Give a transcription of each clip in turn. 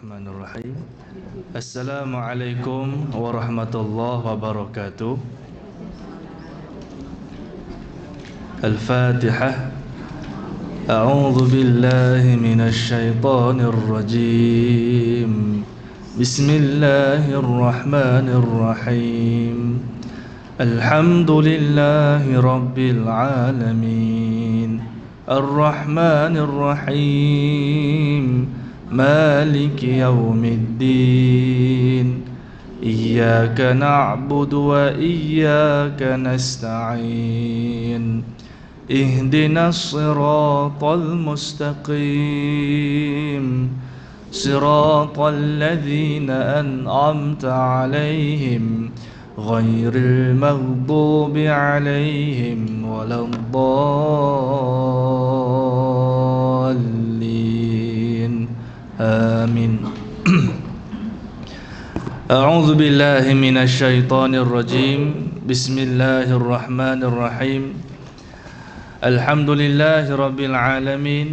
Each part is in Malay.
Bismillahirrahmanirrahim. Assalamualaikum warahmatullahi wabarakatuh. Al-Fatihah. A'udzu billahi minasy syaithanir rajim. Bismillahirrahmanirrahim. Alhamdulillahi rabbil alamin. Ar-Rahmanir Rahim. مالك يوم الدين إياك نعبد وإياك نستعين اهدنا الصراط المستقيم صراط الذين أنعمت عليهم غير المغضوب عليهم ولا الضالين آمين. أعوذ بالله من الشيطان الرجيم. بسم الله الرحمن الرحيم. الحمد لله رب العالمين،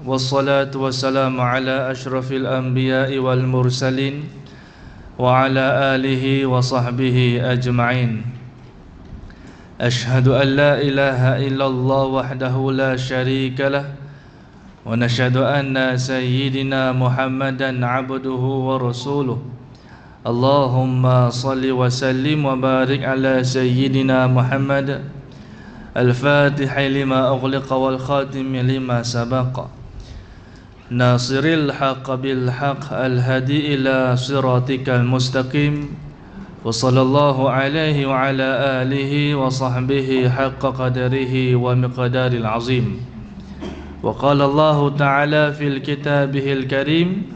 والصلاة والسلام على أشرف الأنبياء والمرسلين وعلى آله وصحبه أجمعين. أشهد أن لا إله إلا الله وحده لا شريك له، ونشهد أن سيدنا محمدا عبده ورسوله. اللهم صل وسلم وبارك على سيدنا محمد الفاتح لما أغلق والخاتم لما سبق ناصر الحق بالحق الهدي إلى صراطك المستقيم. وصلى الله عليه وعلى آله وصحبه حق قدره ومقدار العظيم. وقال الله تعالى في الكتابه الكريم: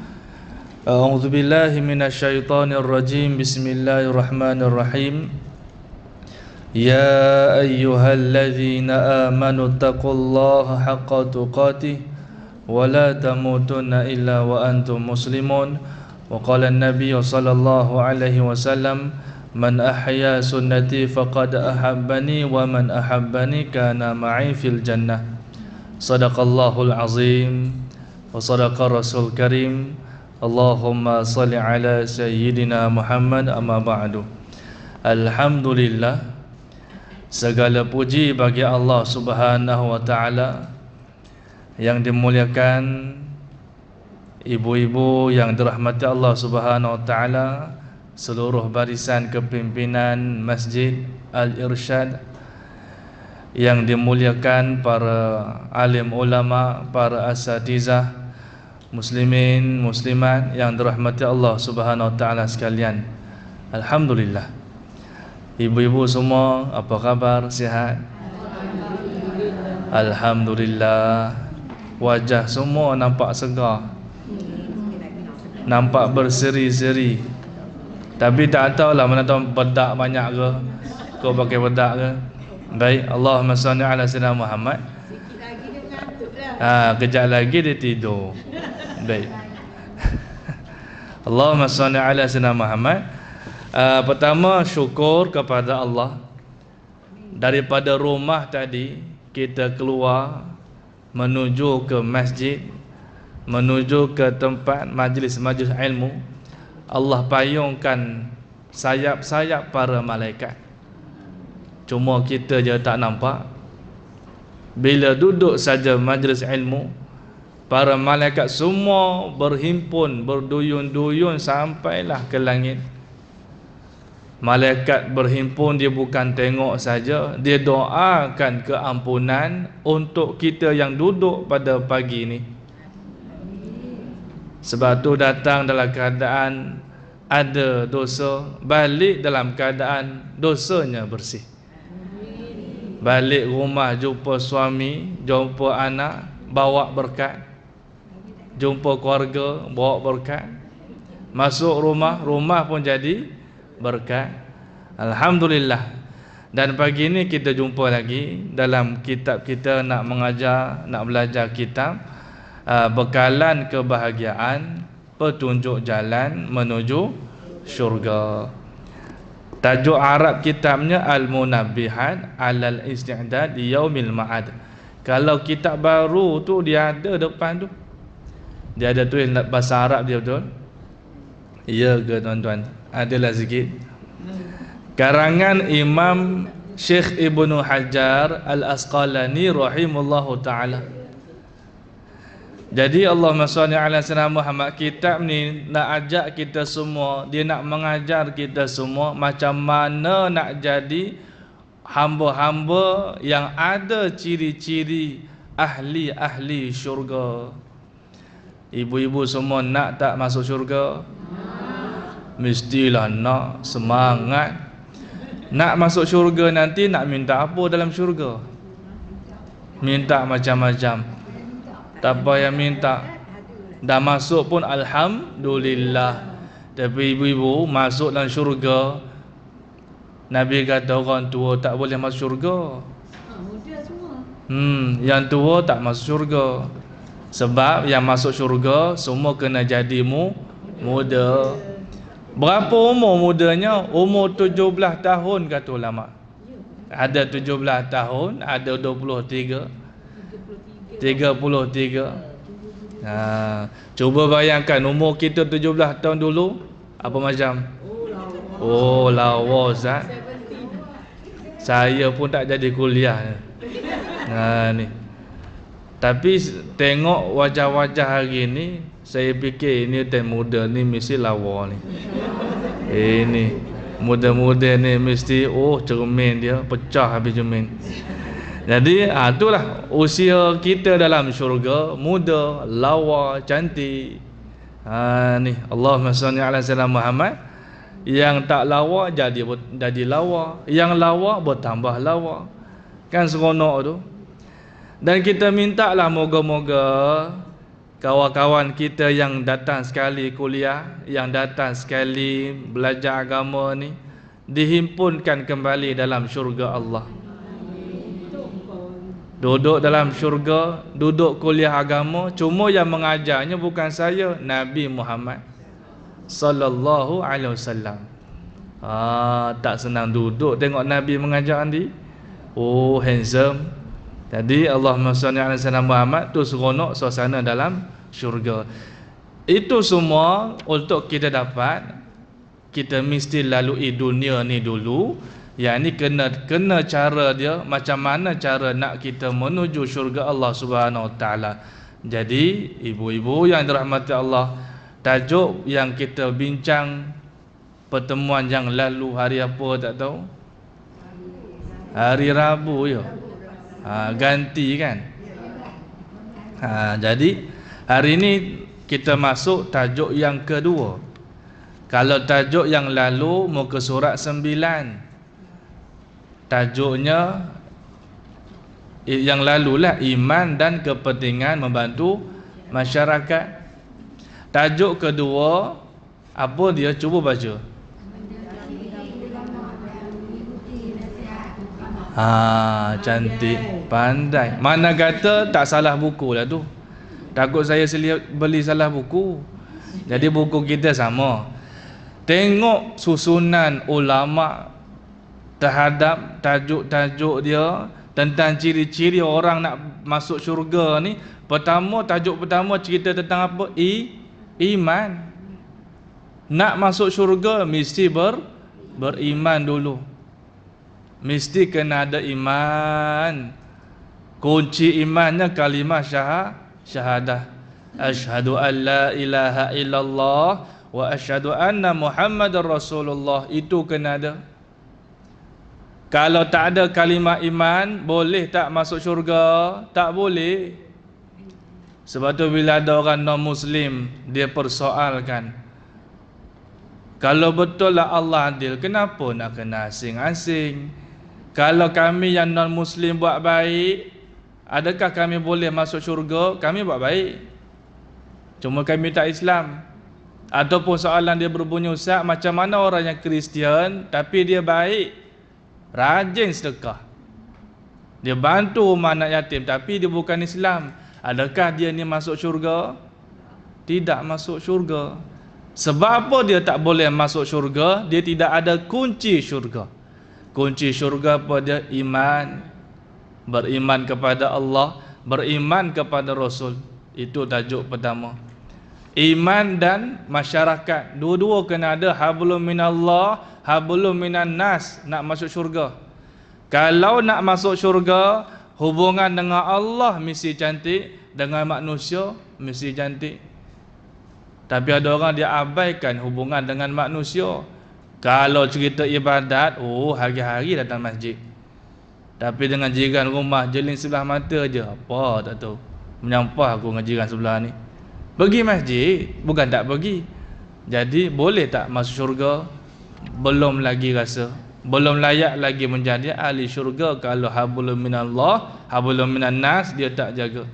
أعوذ بالله من الشيطان الرجيم. بسم الله الرحمن الرحيم. يا أيها الذين آمنوا اتقوا الله حق تقاته ولا تموتن إلا وأنتم مسلمون. وقال النبي صلى الله عليه وسلم: من أحيا سنتي فقد أحبني ومن أحبني كان معي في الجنة. Sadaqallahul azim wa sadaqa rasul karim. Allahumma salli ala sayyidina Muhammad, amma ba'du. Alhamdulillah, segala puji bagi Allah Subhanahu wa ta'ala. Yang dimuliakan ibu-ibu yang dirahmati Allah Subhanahu wa ta'ala, seluruh barisan kepimpinan Masjid Al-Irsyad, yang dimuliakan para alim ulama, para asatizah, muslimin, muslimat yang dirahmati Allah Subhanahu wa taala sekalian. Alhamdulillah. Ibu-ibu semua, apa khabar? Sihat? Alhamdulillah. Wajah semua nampak segar, nampak berseri-seri. Tapi tak tahulah mana tahu bedak banyak ke, kau pakai bedak ke. Baik, Allahumma salli ala sayyidina Muhammad. Sikit lagi dia mengantuk lah. Kejap lagi dia tidur. Baik. Allahumma salli ala sayyidina Muhammad. Pertama, syukur kepada Allah. Daripada rumah tadi kita keluar menuju ke masjid, menuju ke tempat majlis-majlis ilmu. Allah payungkan sayap-sayap para malaikat. Cuma kita je tak nampak. Bila duduk saja majlis ilmu, para malaikat semua berhimpun, berduyun-duyun sampailah ke langit. Malaikat berhimpun, dia bukan tengok saja, dia doakan keampunan untuk kita yang duduk pada pagi ini. Sebab tu datang dalam keadaan ada dosa, balik dalam keadaan dosanya bersih. Balik rumah jumpa suami, jumpa anak, bawa berkat. Jumpa keluarga, bawa berkat. Masuk rumah, rumah pun jadi berkat. Alhamdulillah. Dan pagi ini kita jumpa lagi dalam kitab kita, nak mengajar, nak belajar kitab Bekalan Kebahagiaan, Petunjuk Jalan Menuju Syurga. Tajuk Arab kitabnya Al-Munabbihat Alal Isti'dad Yaumil Ma'ad. Kalau kitab baru tu dia ada depan tu, dia ada tulis bahasa Arab dia betul. Ya ke tuan-tuan? Adalah sikit. Karangan Imam Syekh Ibnu Hajar Al-Asqalani rahimahullahu taala. Jadi Allahumma salli ala sayyidina Muhammad, kitab ni nak ajak kita semua, dia nak mengajar kita semua macam mana nak jadi hamba-hamba yang ada ciri-ciri ahli-ahli syurga. Ibu-ibu semua nak tak masuk syurga? Mestilah nak, semangat. Nak masuk syurga nanti nak minta apa dalam syurga? Minta macam-macam. Tak payah minta. Dah masuk pun alhamdulillah. Tapi ibu-ibu masuk dalam syurga, Nabi kata orang tua tak boleh masuk syurga. Muda semua. Yang tua tak masuk syurga. Sebab yang masuk syurga semua kena jadi muda. Berapa umur mudanya? Umur 17 tahun kata ulama. Ada 17 tahun, ada 23, 33. Cuba bayangkan umur kita 17 tahun dulu apa macam? Oh lawa Ustaz. Saya pun tak jadi kuliah. Ni. Tapi tengok wajah-wajah hari ni, saya fikir ini time muda ni mesti lawa ni. Ini muda-muda ni mesti cermin dia pecah habis cermin. Jadi itulah usia kita dalam syurga, muda, lawa, cantik. Ni Allahumma salli ala sayyidina Muhammad. Yang tak lawa jadi lawa, yang lawa bertambah lawa. Kan seronok tu. Dan kita mintalah moga-moga kawan-kawan kita yang datang sekali kuliah, yang datang sekali belajar agama ni dihimpunkan kembali dalam syurga Allah. Duduk dalam syurga, duduk kuliah agama, cuma yang mengajarnya bukan saya, Nabi Muhammad sallallahu alaihi wasallam. Tak senang duduk tengok Nabi mengajar nanti. Handsome. Jadi Allahumma salli ala sayyidina Muhammad tu seronok suasana dalam syurga. Itu semua untuk kita dapat, kita mesti lalui dunia ni dulu. Yang ni kena cara dia, macam mana cara nak kita menuju syurga Allah Subhanahu Wa Taala. Jadi ibu-ibu yang dirahmati Allah, tajuk yang kita bincang pertemuan yang lalu hari apa tak tahu? Hari Rabu ya. Ganti kan. Jadi hari ini kita masuk tajuk yang kedua. Kalau tajuk yang lalu muka surat 9. Tajuknya yang lalulah iman dan kepentingan membantu masyarakat. Tajuk kedua apa dia? Cuba baca. Cantik, pandai. Mana kata tak salah buku lah tu. Takut saya beli salah buku. Jadi buku kita sama. Tengok susunan ulama terhadap tajuk-tajuk dia tentang ciri-ciri orang nak masuk syurga ni. Tajuk pertama cerita tentang apa? Iman. Nak masuk syurga mesti beriman dulu. Mesti kena ada iman. Kunci imannya kalimah syahadah. Asyhadu an la ilaha illallah wa asyhadu anna Muhammadar Rasulullah. Itu kena ada. Kalau tak ada kalimah iman, boleh tak masuk syurga? Tak boleh. Sebab tu bila ada orang non-Muslim, dia persoalkan, kalau betul lah Allah adil, kenapa nak kena asing-asing? Kalau kami yang non-Muslim buat baik, adakah kami boleh masuk syurga? Kami buat baik, cuma kami tak Islam. Ataupun soalan dia berbunyi, Ustaz, macam mana orang yang Kristian tapi dia baik, rajin sedekah, dia bantu rumah anak yatim, tapi dia bukan Islam, adakah dia ni masuk syurga? Tidak masuk syurga. Sebab apa dia tak boleh masuk syurga? Dia tidak ada kunci syurga. Kunci syurga apa dia? Iman. Beriman kepada Allah, beriman kepada Rasul. Itu tajuk pertama. Iman dan masyarakat. Dua-dua kena ada. Hablum minallah, hablum minan nas. Nak masuk syurga. Kalau nak masuk syurga, hubungan dengan Allah mesti cantik, dengan manusia mesti cantik. Tapi ada orang dia abaikan hubungan dengan manusia. Kalau cerita ibadat, hari-hari datang masjid. Tapi dengan jiran rumah jeling sebelah mata je, apa tak tahu. Menyampah aku dengan jiran sebelah ni. Pergi masjid, bukan tak pergi. Jadi boleh tak masuk syurga? Belum lagi rasa. Belum layak lagi menjadi ahli syurga kalau hablum minallah, hablum minan nas dia tak jaga.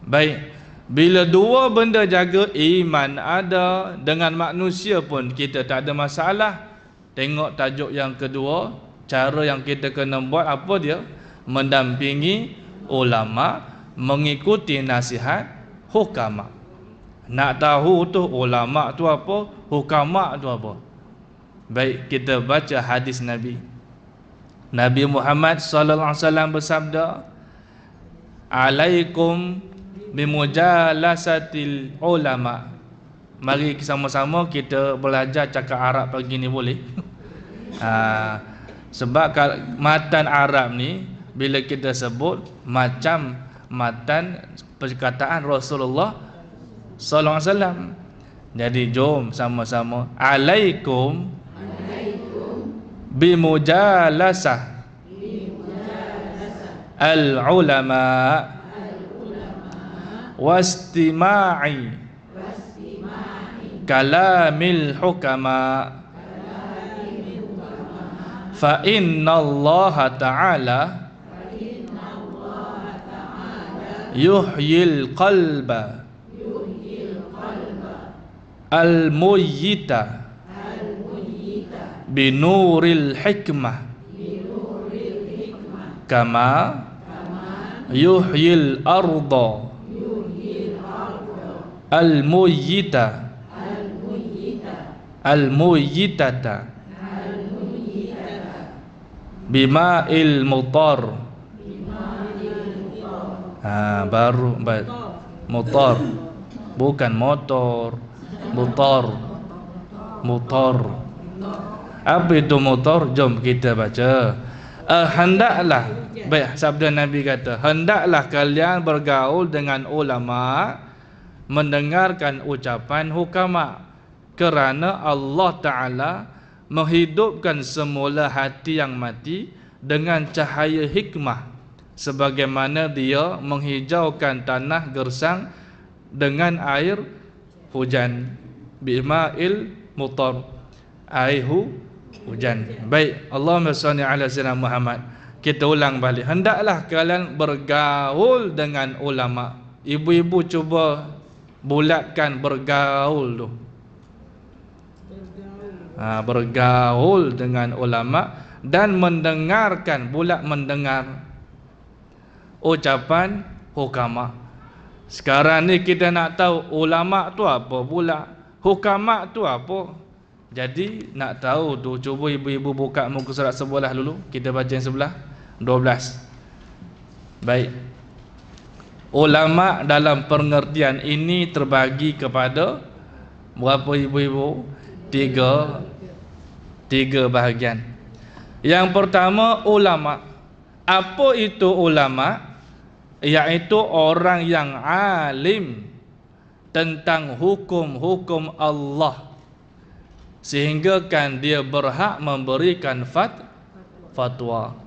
Baik. Bila dua benda jaga, iman ada, dengan manusia pun kita tak ada masalah. Tengok tajuk yang kedua, cara yang kita kena buat apa dia? Mendampingi ulama, mengikuti nasihat hukama. Nak tahu tu ulama tu apa, hukama tu apa. Baik, kita baca hadis Nabi. Nabi Muhammad sallallahu alaihi wasallam bersabda, "Alaikum bimujalasatil ulama." Mari sama-sama kita belajar cakap Arab pagi ni, boleh? Sebab matan Arab ni bila kita sebut macam matan perkataan Rasulullah sallallahu alaihi wasallam. Jadi jom sama-sama. Alaikum bimujalasah al-ulama wastima'i kalamil hukama fa inna Allah ta'ala yuhyil qalba al-muyyita binuril hikmah kama yuhyil arda al-muyyita al-muyyitata bima'il mutar. Baru motor, bukan motor, motor. Apa itu motor? Jom kita baca. Hendaklah, baik, sabda Nabi kata, hendaklah kalian bergaul dengan ulama, mendengarkan ucapan hukama, kerana Allah Ta'ala menghidupkan semula hati yang mati dengan cahaya hikmah, sebagaimana dia menghijaukan tanah gersang dengan air hujan. Bima'il mutar, air hujan. Baik, Allahumma shalli ala sayyidina Muhammad. Kita ulang balik. Hendaklah kalian bergaul dengan ulama. Ibu-ibu cuba bulatkan bergaul tu. Bergaul dengan ulama dan mendengarkan, bulat mendengar ucapan hukama. Sekarang ni kita nak tahu ulama tu apa pula, hukama tu apa. Jadi nak tahu tu, cuba ibu-ibu buka muka surat sebelah dulu. Kita baca yang sebelah 12. Baik. Ulama dalam pengertian ini terbagi kepada berapa ibu-ibu? Tiga bahagian. Yang pertama, ulama. Apa itu ulama? Iaitu orang yang alim tentang hukum-hukum Allah, sehingga kan dia berhak memberikan fatwa.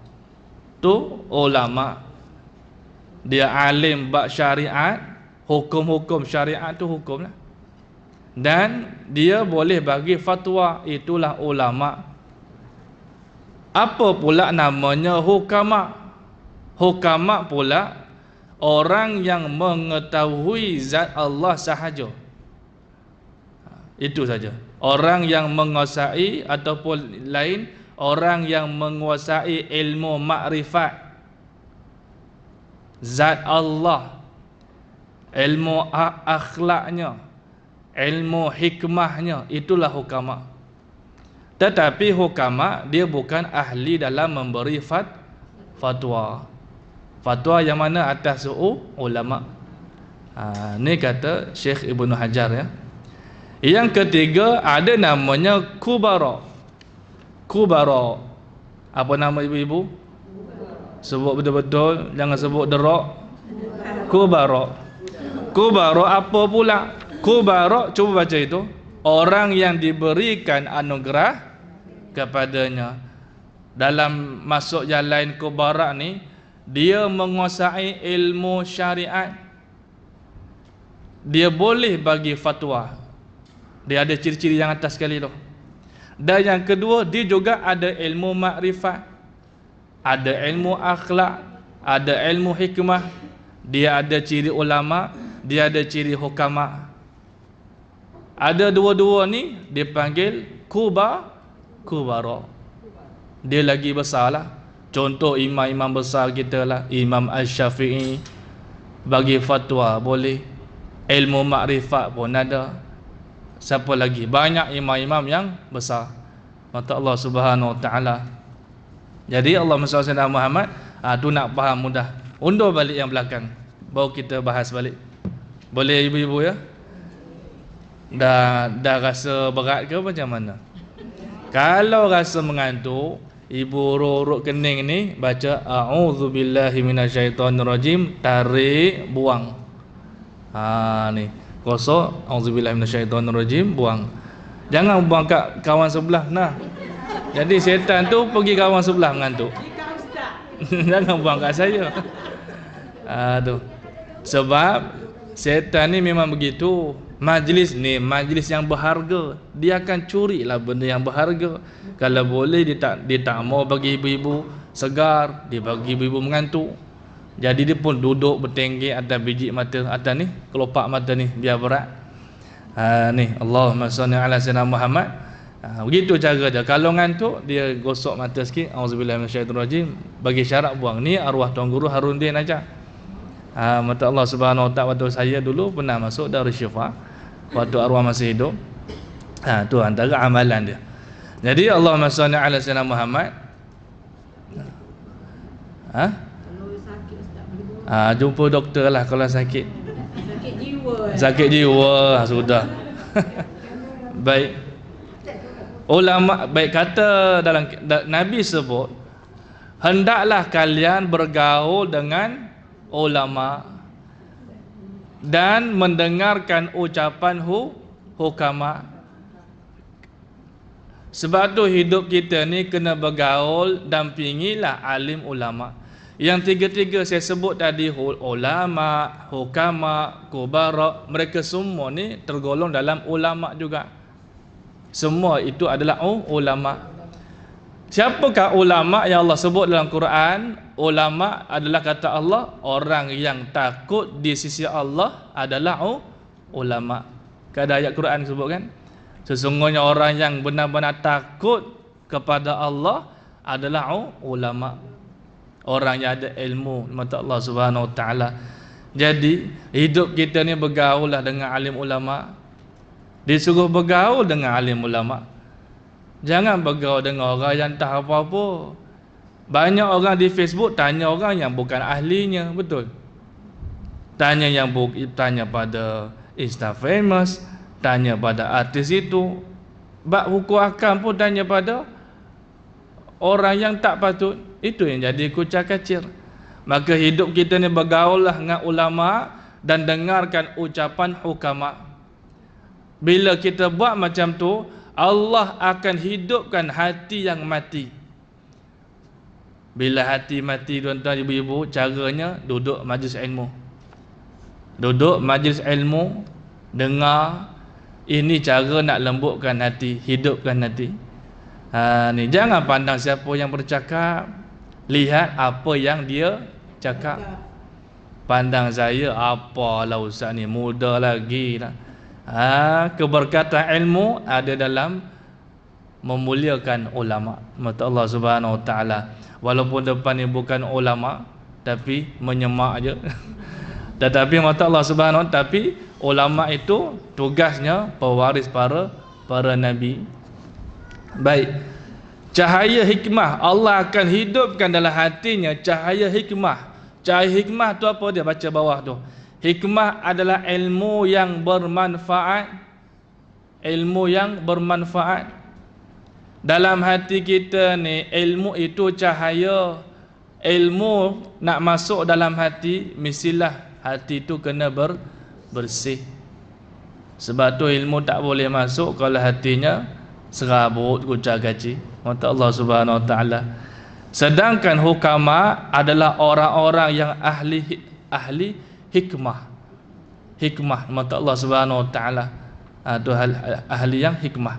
Tu ulama. Dia alim bab syariat, hukum-hukum syariat tu hukum lah. Dan dia boleh bagi fatwa, itulah ulama. Apa pula namanya hukama? Hukama pula orang yang mengetahui zat Allah sahaja. Itu saja. Orang yang menguasai, ataupun lain, orang yang menguasai ilmu makrifat zat Allah, ilmu akhlaknya, ilmu hikmahnya, itulah hukama. Tetapi hukama dia bukan ahli dalam memberi fatwa. Fatwa yang mana atas ulama. Ni kata Syekh Ibnu Hajar ya. Yang ketiga ada namanya kubara. Kubara. Apa nama ibu-ibu? Sebut betul-betul, jangan sebut derak. Kubara. Kubara apa pula? Kubara, cuba baca itu. Orang yang diberikan anugerah kepadanya. Dalam masuk jalan kubara ni, dia menguasai ilmu syariat. Dia boleh bagi fatwa. Dia ada ciri-ciri yang atas sekali tu. Dan yang kedua, dia juga ada ilmu makrifat, ada ilmu akhlak, ada ilmu hikmah. Dia ada ciri ulama, dia ada ciri hukama. Ada dua-dua ni dipanggil kubara. Dia lagi besar lah. Contoh imam-imam besar kita lah, Imam Al-Syafi'i bagi fatwa boleh. Ilmu makrifat pun ada. Siapa lagi? Banyak imam-imam yang besar. Mata Allah Subhanahu Wa Taala. Jadi Allahumma salli ala Muhammad. Tu nak faham mudah. Undur balik yang belakang, baru kita bahas balik. Boleh ibu-ibu ya? Dah rasa berat ke macam mana? Kalau rasa mengantuk, ibu urut kening ni baca a'udzubillahi minasyaitonirrajim, tarik, buang. Ni kosong, auzubillahi minasyaitonirrajim, buang. Jangan buang kat kawan sebelah. Nah. Jadi syaitan tu pergi kawan sebelah mengantuk. Jangan buang kat saya. Tu. Sebab syaitan ni memang begitu. Majlis ni majlis yang berharga, dia akan curilah benda yang berharga. Kalau boleh dia tak mau bagi ibu-ibu segar, dia bagi ibu-ibu mengantuk. Jadi dia pun duduk bertenggek atas biji mata, atas ni kelopak mata ni biar berat. Ni Allahumma salli ala sayyidina Muhammad. Begitu cara dia. Kalau ngantuk dia gosok mata sikit, auzubillahi minasyaitonirrajim, bagi syarat buang. Ni arwah tuan guru Harundin aja. Mata Allah Subhanahu Wa Taala, waktu saya dulu pernah masuk Darus Syifa waktu arwah masih hidup. Tu antara amalan dia. Jadi Allahumma salli ala sayyidina Muhammad. Jumpa doktor lah kalau sakit. Sakit jiwa. Sakit jiwa sudah. Baik. Ulama baik kata dalam Nabi sebut, hendaklah kalian bergaul dengan ulama dan mendengarkan ucapan hukama. Sebab tu hidup kita ni kena bergaul, dampingilah alim ulama. Yang tiga-tiga saya sebut tadi, ulama, hukama, kubara, mereka semua ni tergolong dalam ulama juga. Semua itu adalah ulama. Siapakah ulama yang Allah sebut dalam Quran? Ulama adalah kata Allah, orang yang takut di sisi Allah adalah ulama. Ada ayat Quran sebut kan? Sesungguhnya orang yang benar-benar takut kepada Allah adalah ulama. Orang yang ada ilmu mata Allah Subhanahu Wa Taala. Jadi hidup kita ni bergaul lah dengan alim ulama. Disuruh bergaul dengan alim ulama. Jangan bergaul dengan orang yang tak apa-apa. Banyak orang di Facebook tanya orang yang bukan ahlinya, betul? Tanya tanya pada Insta famous, tanya pada artis itu. Bab hukum akam pun tanya pada orang yang tak patut. Itu yang jadi kucak kacir. Maka hidup kita ni bergaul lah dengan ulama dan dengarkan ucapan hukama. Bila kita buat macam tu, Allah akan hidupkan hati yang mati. Bila hati mati, tuan-tuan ibu-ibu, caranya duduk majlis ilmu. Duduk majlis ilmu, dengar. Ini cara nak lembutkan hati, hidupkan hati. Ni jangan pandang siapa yang bercakap, lihat apa yang dia cakap. Pandang saya, apalah ustaz ni, muda lagi lah. Keberkatan ilmu ada dalam memuliakan ulama. Mata Allah Subhanahu Wa Taala. Walaupun depan ni bukan ulama, tapi menyemak je. Tetapi mata Allah Subhanahu Wa Taala, tapi ulama itu tugasnya pewaris para nabi. Baik. Cahaya hikmah Allah akan hidupkan dalam hatinya, cahaya hikmah. Cahaya hikmah tu apa dia? Baca bawah tu. Hikmah adalah ilmu yang bermanfaat. Ilmu yang bermanfaat. Dalam hati kita ni, ilmu itu cahaya. Ilmu nak masuk dalam hati, mestilah hati itu kena bersih. Sebab tu ilmu tak boleh masuk kalau hatinya serabut, kucar-kacir. Mata Allah Subhanahu Wa Taala. Sedangkan hukama adalah orang-orang yang ahli hikmah. Hikmah mata Allah Subhanahu Wa Taala. Itu ahli yang hikmah.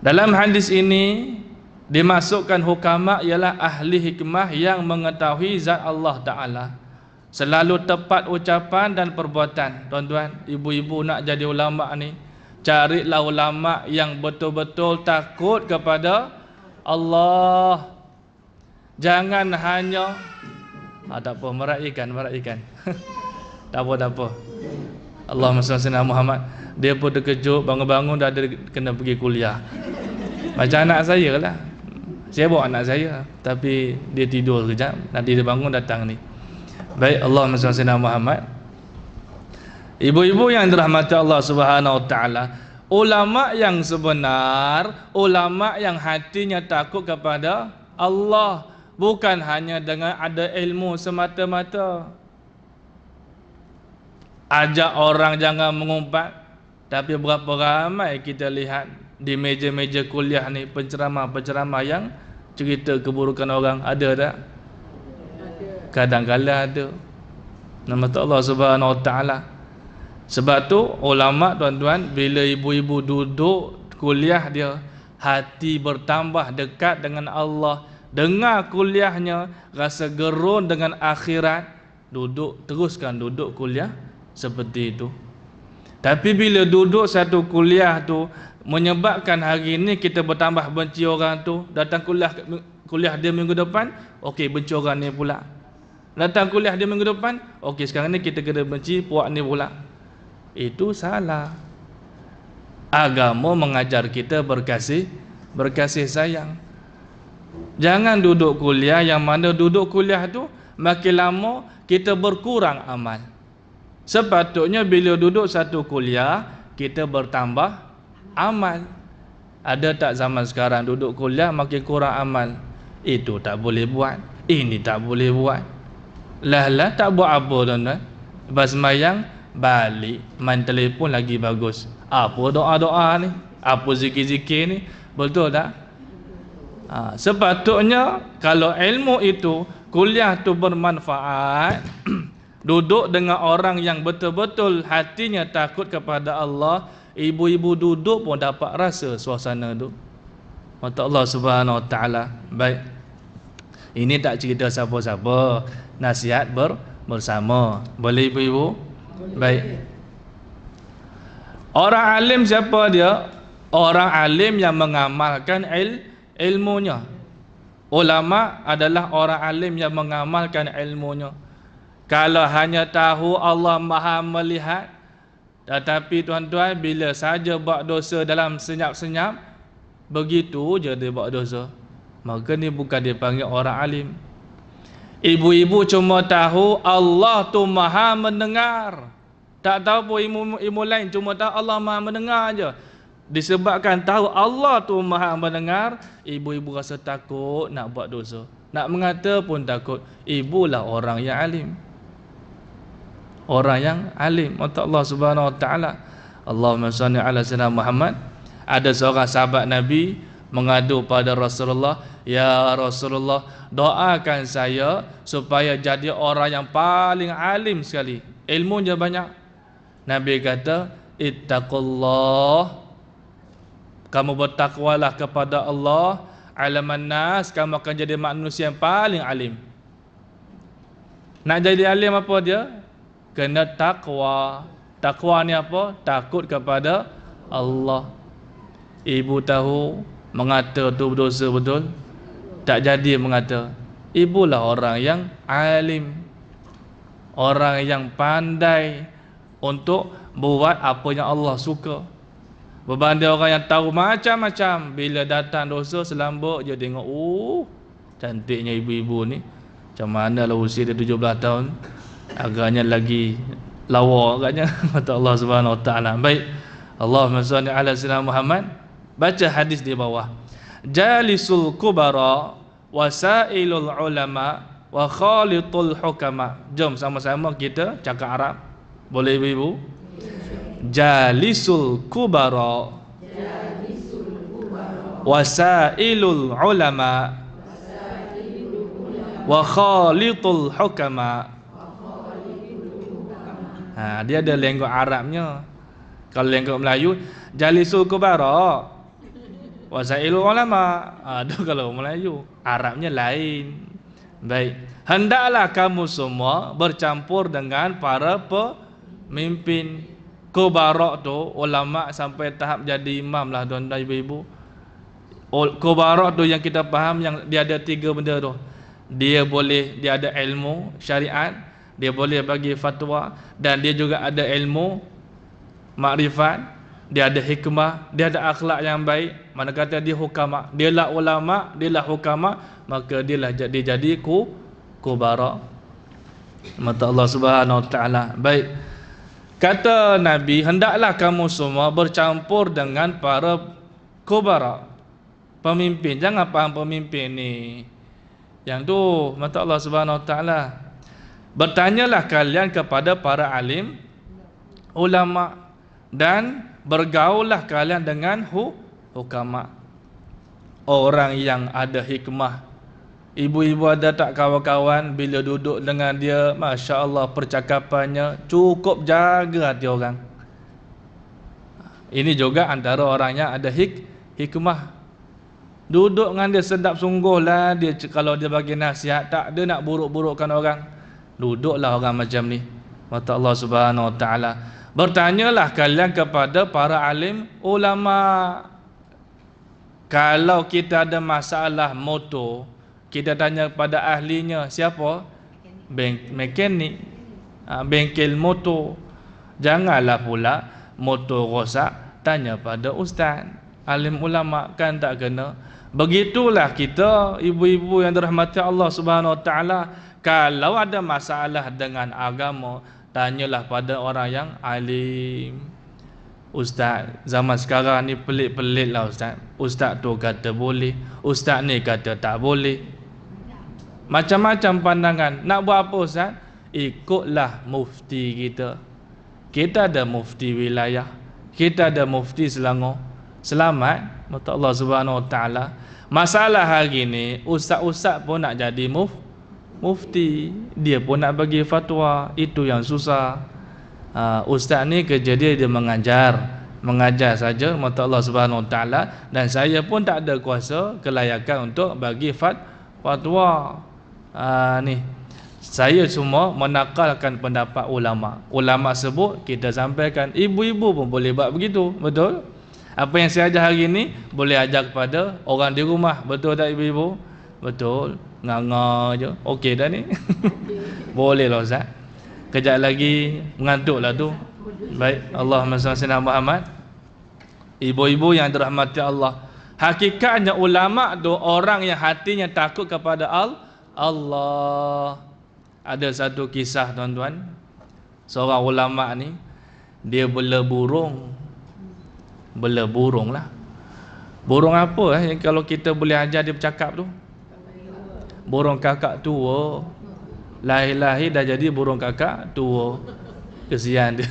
Dalam hadis ini dimasukkan hukama ialah ahli hikmah yang mengetahui zat Allah Ta'ala. Selalu tepat ucapan dan perbuatan. Tuan-tuan, ibu-ibu nak jadi ulama ni, carilah ulama yang betul-betul takut kepada Allah. Jangan hanya tak apa, meraihkan tak apa. Allahumma salli ala Muhammad. Dia pun terkejut, bangun-bangun dah ada kena pergi kuliah. Macam anak saya lah. Saya bawa anak saya, tapi dia tidur sekejap, nanti dia bangun datang ni. Baik, Allahumma salli ala Muhammad. Ibu-ibu yang dirahmati Allah Subhanahu Wa Taala, ulama yang sebenar, ulama yang hatinya takut kepada Allah, bukan hanya dengan ada ilmu semata-mata. Ajak orang jangan mengumpat. Tapi berapa ramai kita lihat di meja-meja kuliah ni penceramah-penceramah yang cerita keburukan orang, ada tak? Kadang-kadang ada. Nama Allah Subhanahu Wa Taala. Sebab tu ulama, tuan-tuan, bila ibu-ibu duduk kuliah dia, hati bertambah dekat dengan Allah. Dengar kuliahnya, rasa gerun dengan akhirat, teruskan duduk kuliah seperti itu. Tapi bila duduk satu kuliah tu menyebabkan hari ini kita bertambah benci orang tu, datang kuliah dia minggu depan, okey benci orang ni pula. Datang kuliah dia minggu depan, okey sekarang ni kita kena benci puak ni pula. Itu salah. Agama mengajar kita berkasih sayang. Jangan duduk kuliah yang mana duduk kuliah tu makin lama kita berkurang amal. Sepatutnya bila duduk satu kuliah, kita bertambah amal. Ada tak zaman sekarang duduk kuliah makin kurang amal? Itu tak boleh buat, ini tak boleh buat. Lah tak buat apa tuan-tuan? Lepas sembahyang, balik main telefon lagi bagus. Apa doa-doa ni? Apa zikir-zikir ni? Betul tak? Sepatutnya kalau ilmu itu, kuliah tu bermanfaat, duduk dengan orang yang betul-betul hatinya takut kepada Allah, ibu-ibu duduk pun dapat rasa suasana tu. Mata Allah Subhanahu Wa Taala. Baik. Ini tak cerita siapa-siapa, nasihat bersama. Boleh ibu-ibu? Baik. Orang alim siapa dia? Orang alim yang mengamalkan ilmunya. Ulama adalah orang alim yang mengamalkan ilmunya. Kalau hanya tahu Allah Maha melihat, tetapi tuan-tuan bila saja buat dosa dalam senyap-senyap, begitu je dia buat dosa, maka ni bukan dipanggil orang alim. Ibu-ibu cuma tahu Allah tu Maha mendengar, tak tahu pun ilmu lain, cuma tahu Allah Maha mendengar aja. Disebabkan tahu Allah tu Maha mendengar, ibu-ibu rasa takut nak buat dosa, nak mengata pun takut. Ibulah orang yang alim. Orang yang alim. Mata Allah Subhanahu Wa Taala. Allahumma salli ala sayyidina Muhammad. Ada seorang sahabat Nabi mengadu pada Rasulullah, ya Rasulullah, doakan saya supaya jadi orang yang paling alim sekali, ilmunya banyak. Nabi kata, ittaqullah, kamu bertakwalah kepada Allah, alaman nas, kamu akan jadi manusia yang paling alim. Nak jadi alim apa dia? Kena takwa. Takwa ni apa? Takut kepada Allah. Ibu tahu mengata tu berdosa betul, tak jadi mengata. Ibulah orang yang alim, orang yang pandai untuk buat apa yang Allah suka. Berbanding orang yang tahu macam-macam, bila datang dosa selambut je tengok, cantiknya ibu-ibu ni. Macam mana lah usia dia 17 tahun, agaknya lagi lawa agaknya kata Allah Subhanahu wa taala. Baik. Allahumma shalli ala sayyidina Muhammad. Baca hadis di bawah. Jalisul kubara wasailul ulama wa khalitul hukama. Jom sama-sama kita cakap Arab. Boleh ibu-ibu? Jalisul kubara wasailul ulama wa khalitul hukama. Dia ada lenggok Arabnya. Kalau lenggok Melayu, jalisul kubara wasailul ulama. Itu kalau Melayu. Arabnya lain. Baik. Hendaklah kamu semua bercampur dengan para pemimpin. Kubara tu ulama sampai tahap jadi imam lah tuan-tuan ibu-ibu. Kubara tu yang kita faham, yang dia ada 3 benda tu. Dia ada ilmu syariat, dia boleh bagi fatwa, dan dia juga ada ilmu makrifat, dia ada hikmah, dia ada akhlak yang baik. Mana kata dia hukama, dia lah ulama, dia lah hukama, maka dia jadi kubara. Mata Allah Subhanahu wa taala. Baik. Kata Nabi, hendaklah kamu semua bercampur dengan para kubara, pemimpin. Jangan faham pemimpin ni yang tu mata Allah Subhanahu wa taala. Bertanyalah kalian kepada para alim, ulama, dan bergaullah kalian dengan hukama, orang yang ada hikmah. Ibu-ibu ada tak kawan-kawan bila duduk dengan dia, Masya Allah percakapannya cukup jaga hati orang. Ini juga antara orang yang ada hikmah. Duduk dengan dia sedap sungguh lah. Dia kalau dia bagi nasihat, tak ada nak buruk-burukkan orang. Duduklah orang macam ni. Mata Allah Subhanahu wa taala. Bertanyalah kalian kepada para alim, ulama. Kalau kita ada masalah motor, kita tanya pada ahlinya. Siapa? Mekanik, bengkel motor. Janganlah pula motor rosak tanya pada ustaz, alim ulama, kan tak kena. Begitulah kita ibu-ibu yang dirahmati Allah Subhanahu wa taala. Kalau ada masalah dengan agama, tanyalah pada orang yang alim. Ustaz, zaman sekarang ni pelik-pelik lah ustaz. Ustaz tu kata boleh, ustaz ni kata tak boleh. Macam-macam pandangan. Nak buat apa ustaz? Ikutlah mufti kita. Kita ada mufti wilayah, kita ada mufti Selangor. Selamat mata Allah Subhanahu wa taala. Masalah hari ni ustaz-ustaz pun nak jadi mufti, dia pun nak bagi fatwa. Itu yang susah. Ustaz ni kerja dia mengajar saja mata Allah Subhanahu wa taala, dan saya pun tak ada kuasa kelayakan untuk bagi fatwa. Ni saya cuma menakalkan pendapat ulama. Ulama sebut kita sampaikan. Ibu-ibu pun boleh buat begitu, betul? Apa yang saya ajar hari ni boleh ajar kepada orang di rumah, betul tak ibu-ibu? Betul. Nganga je. Okey dah ni. Boleh lah ustaz. Kejap lagi mengantuklah tu. Baik, Allahumma salli ala Muhammad. Ibu-ibu yang dirahmati Allah, hakikatnya ulama tu orang yang hatinya takut kepada Allah. Ada satu kisah tuan-tuan. Seorang ulama ni dia bela burung. Bela burung lah. Burung apa yang kalau kita boleh ajar dia bercakap tu? Burung kakak tua. Lahir-lahir dah jadi burung kakak tua. Kesian dia.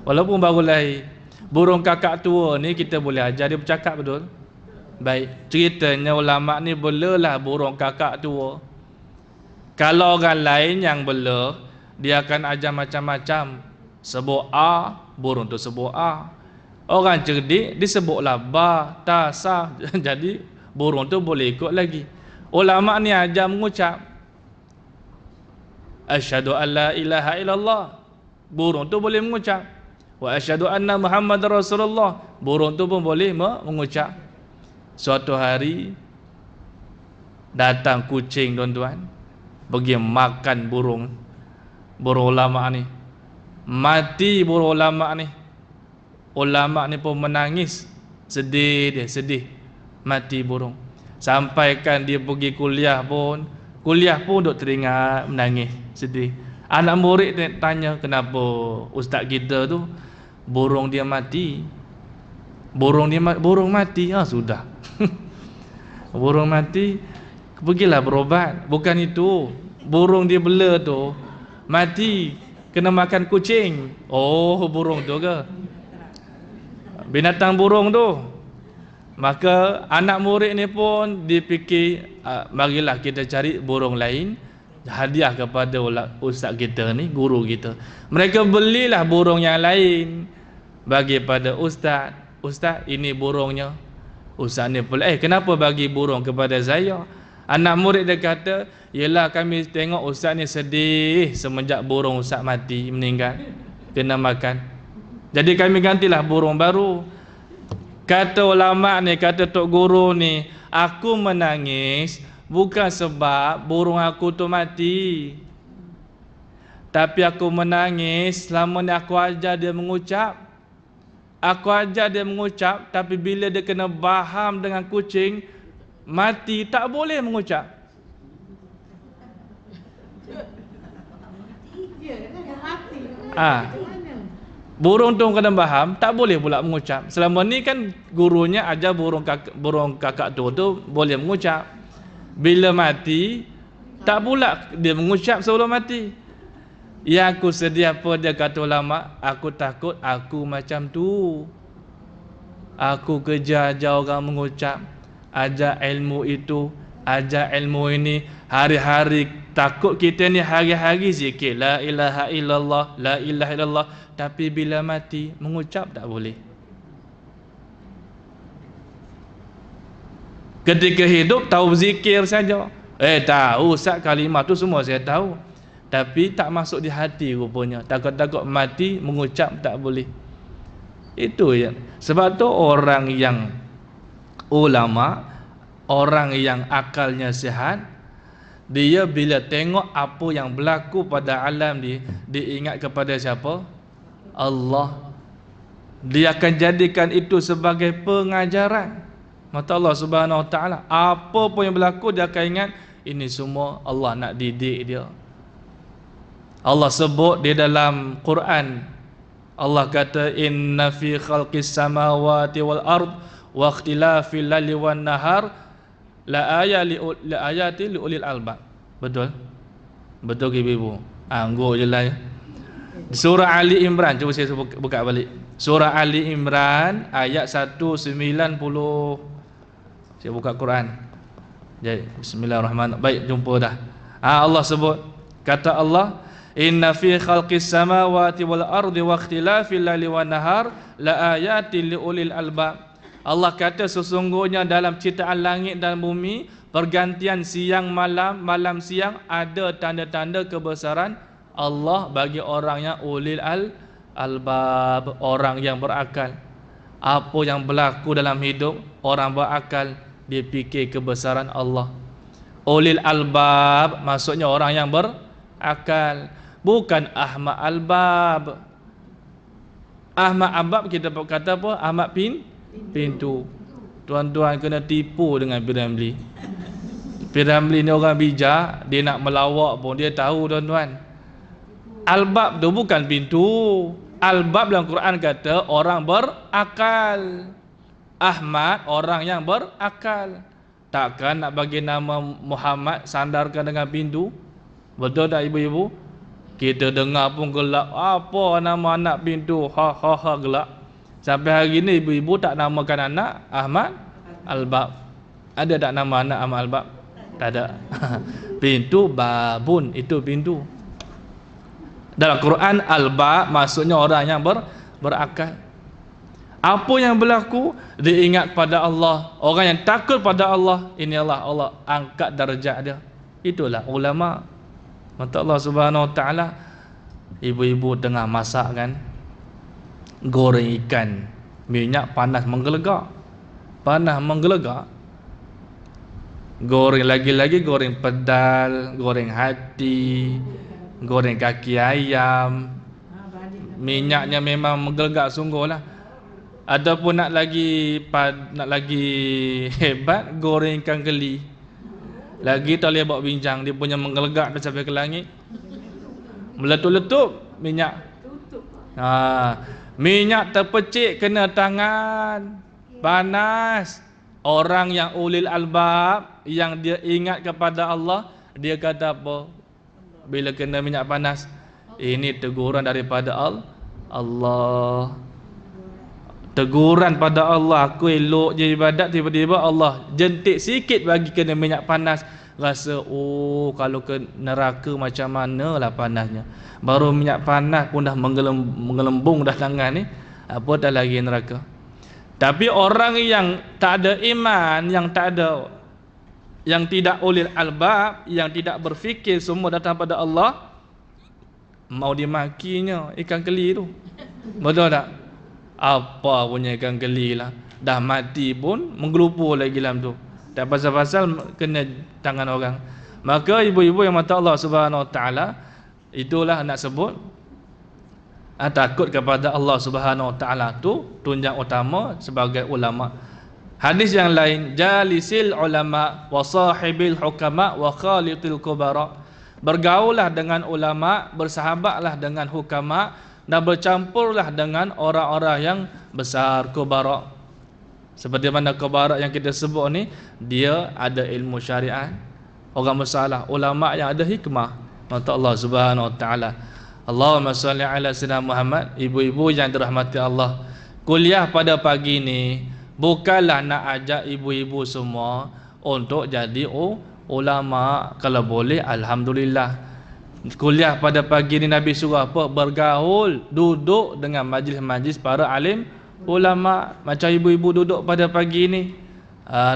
Walaupun baru lahir. Burung kakak tua ni kita boleh ajar dia bercakap, betul? Baik, ceritanya ulama ni belalah burung kakak tua. Kalau orang lain yang bela, dia akan ajar macam-macam. Sebut A, burung tu sebut A. Orang cerdik disebutlah ba, ta, sa. Jadi burung tu boleh ikut lagi. Ulama ni ajar mengucap asyhadu an la ilaha illallah. Burung tu boleh mengucap. Wa asyhadu anna Muhammadar Rasulullah. Burung tu pun boleh mengucap. Suatu hari datang kucing tuan-tuan, pergi makan burung ulama ni. Mati burung ulama ni. Ulama ni pun menangis. Sedih dia, sedih. Mati burung. Sampaikan dia pergi kuliah pun duk teringat menangis, sedih. Anak murid tanya, kenapa ustaz kita tu burung dia mati? Burung mati. Sudah. Burung mati, pergilah berobat. Bukan itu. Burung dia bela tu mati, kena makan kucing. Oh, burung tu ke? Binatang burung tu. Maka anak murid ni pun dipikir, marilah kita cari burung lain, hadiah kepada ustaz kita ni, guru kita. Mereka belilah burung yang lain bagi pada ustaz. Ustaz, ini burungnya. Ustaz ni pula, kenapa bagi burung kepada saya? Anak murid dia kata, yelah kami tengok ustaz ni sedih semenjak burung ustaz mati, meninggal, kena makan. Jadi kami gantilah burung baru. Kata ulama ni, kata tok guru ni, aku menangis bukan sebab burung aku tu mati, tapi aku menangis selama ni aku ajar dia mengucap. Aku ajar dia mengucap, tapi bila dia kena baham dengan kucing, mati, tak boleh mengucap. Burung tu kena baham, tak boleh pula mengucap. Selama ni kan gurunya ajar burung kakak tu boleh mengucap. Bila mati, tak pula dia mengucap sebelum mati. Yang aku sedih apa, dia kata ulama, aku takut aku macam tu. Aku kerja ajar orang mengucap, ajar ilmu itu, ajar ilmu ini, hari-hari takut kita ni hari-hari zikir la ilaha illallah, la ilaha illallah, tapi bila mati mengucap tak boleh. Ketika hidup tahu zikir saja. Tahu Ustaz, kalimah tu semua saya tahu, tapi tak masuk di hati rupanya. Takut-takut mati mengucap tak boleh. Itu ya. Sebab tu orang yang ulama, orang yang akalnya sihat, dia bila tengok apa yang berlaku pada alam dia ingat kepada siapa? Allah. Dia akan jadikan itu sebagai pengajaran. Mata Allah Subhanahu Wa Taala. Apa pun yang berlaku dia akan ingat ini semua Allah nak didik dia. Allah sebut di dalam Quran, Allah kata inna fi khalqis samawati wal ard wa ikhtilafil laili wan nahar la ayati li ulil albab. Betul? Betul ke ibu? Anggur je lah ya. Surah Ali Imran, cuba saya buka balik. Surah Ali Imran ayat 190. Saya buka Quran. Jadi bismillahirrahmanirrahim. Baik, jumpa dah. Allah sebut, kata Allah, inna fi khalqis samawati wal ardi wa ikhtilafil laili wan nahar la ayatin li ulil albab. Allah kata sesungguhnya dalam ciptaan langit dan bumi, pergantian siang malam, malam siang, ada tanda-tanda kebesaran Allah bagi orang yang ulil albab, orang yang berakal. Apa yang berlaku dalam hidup orang berakal, dia fikir kebesaran Allah. Ulil albab maksudnya orang yang berakal, bukan Ahmad albab. Ahmad albab kita kata apa? Ahmad pintu. Tuan-tuan kena tipu dengan Piramli. Piramli ni orang bijak, dia nak melawak pun dia tahu tuan-tuan. Albab tu bukan pintu. Albab dalam Quran kata orang berakal. Ahmad orang yang berakal. Takkan nak bagi nama Muhammad sandarkan dengan pintu? Betul tak ibu-ibu? Kita dengar pun gelak. Apa nama anak pintu? Ha gelak. Sampai hari ni ibu-ibu tak namakan anak Ahmad Albab. Ada tak nama anak Ahmad Albab? Tak ada. Pintu babun, itu pintu. Dalam Quran albab maksudnya orang yang berakal. Apa yang berlaku diingat pada Allah. Orang yang takut pada Allah, ini Allah angkat darjat dia. Itulah ulama. Mata Allah Subhanahu Wa Taala. Ibu-ibu tengah masak kan, goreng ikan, minyak panas menggelegak. Goreng lagi-lagi, goreng pedal, goreng hati, goreng kaki ayam. Minyaknya memang menggelegak sungguh lah. Ataupun nak lagi hebat, goreng ikan geli. Lagi tak boleh bawa bincang, dia punya menggelegak dah sampai ke langit. Meletup-letup minyak. Minyak terpecik kena tangan, panas. Orang yang ulil albab, yang dia ingat kepada Allah, dia kata apa? Bila kena minyak panas, ini teguran daripada Allah. Teguran pada Allah. Aku elok je ibadat, tiba-tiba Allah jentik sikit bagi kena minyak panas. Rasa kalau ke neraka macam mana lah panasnya. Baru minyak panas pun dah menggelembung dah tangan ni, apa dah lagi neraka. Tapi orang yang tak ada iman, yang tidak ulil albab, yang tidak berfikir semua datang pada Allah, mau dimakinya ikan keli tu. Betul tak? Apa punya ikan keli lah, dah mati pun menggelupur lagi dalam tu. Tak pasal-pasal kena tangan orang. Maka ibu-ibu yang mata Allah Subhanahu Wa Taala, itulah nak sebut takut kepada Allah Subhanahu Wa Taala tu tunjang utama sebagai ulama. Hadis yang lain, jalisil ulama wa sahibil hukama wa khalitil kubara. Bergaullah dengan ulama, bersahabatlah dengan hukama, dan bercampurlah dengan orang-orang yang besar, kubara. Seperti mana kubara yang kita sebut ni, dia ada ilmu syariat, orang besar lah, ulama yang ada hikmah mata Allah Subhanahu Wa Taala. Allahumma salli ala sayyidina Muhammad. Ibu-ibu yang dirahmati Allah, kuliah pada pagi ni bukanlah nak ajak ibu-ibu semua untuk jadi ulama. Kalau boleh, alhamdulillah. Kuliah pada pagi ni Nabi suruh apa? Bergaul, duduk dengan majlis-majlis para alim ulama, macam ibu-ibu duduk pada pagi ni.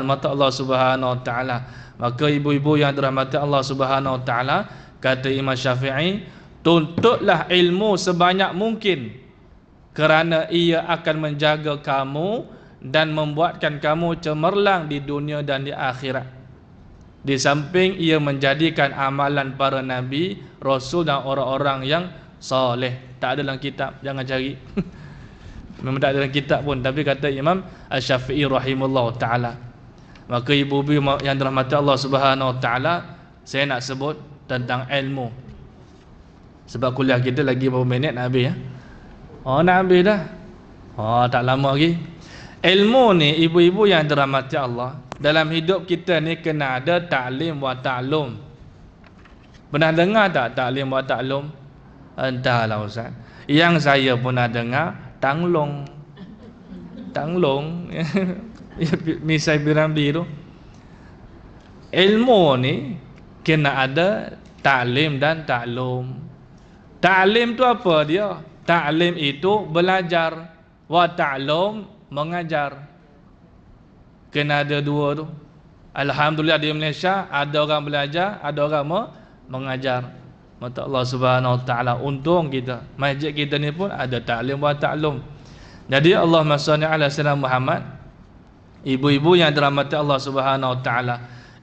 Mata Allah Subhanahu Wa Taala. Maka ibu-ibu yang dirahmati Allah Subhanahu Wa Taala, kata Imam Syafi'i, tuntutlah ilmu sebanyak mungkin, kerana ia akan menjaga kamu dan membuatkan kamu cemerlang di dunia dan di akhirat. Di samping ia menjadikan amalan para nabi, rasul dan orang-orang yang soleh. Tak ada dalam kitab, jangan cari. Memang tak ada dalam kitab pun, tapi kata Imam Syafi'i rahimahullah ta'ala. Maka ibu-ibu yang dirahmati Allah Subhanahu Wa Ta'ala, saya nak sebut tentang ilmu. Sebab kuliah kita lagi berapa minit nak habis ya? Nak habis dah. Tak lama lagi. Ilmu ni ibu-ibu yang dirahmati Allah, dalam hidup kita ni kena ada ta'lim wa ta'lum. Pernah dengar tak ta'lim wa ta'lum? Entahlah Ustaz. Yang saya pernah dengar tanglong. Misai Biramli tu. Ilmu ni kena ada ta'lim dan ta'lum. Ta'lim tu apa dia? Ta'lim itu belajar, wa ta'lum mengajar. Kena ada dua tu. Alhamdulillah di Malaysia ada orang belajar, ada orang mengajar. Mata Allah Subhanahu Wa Taala, untung kita. Masjid kita ni pun ada ta'lim wa ta'lum. Jadi Allahumma shalli ala sayyidina Muhammad. Ibu-ibu yang dirahmati Allah Subhanahu Wa Taala,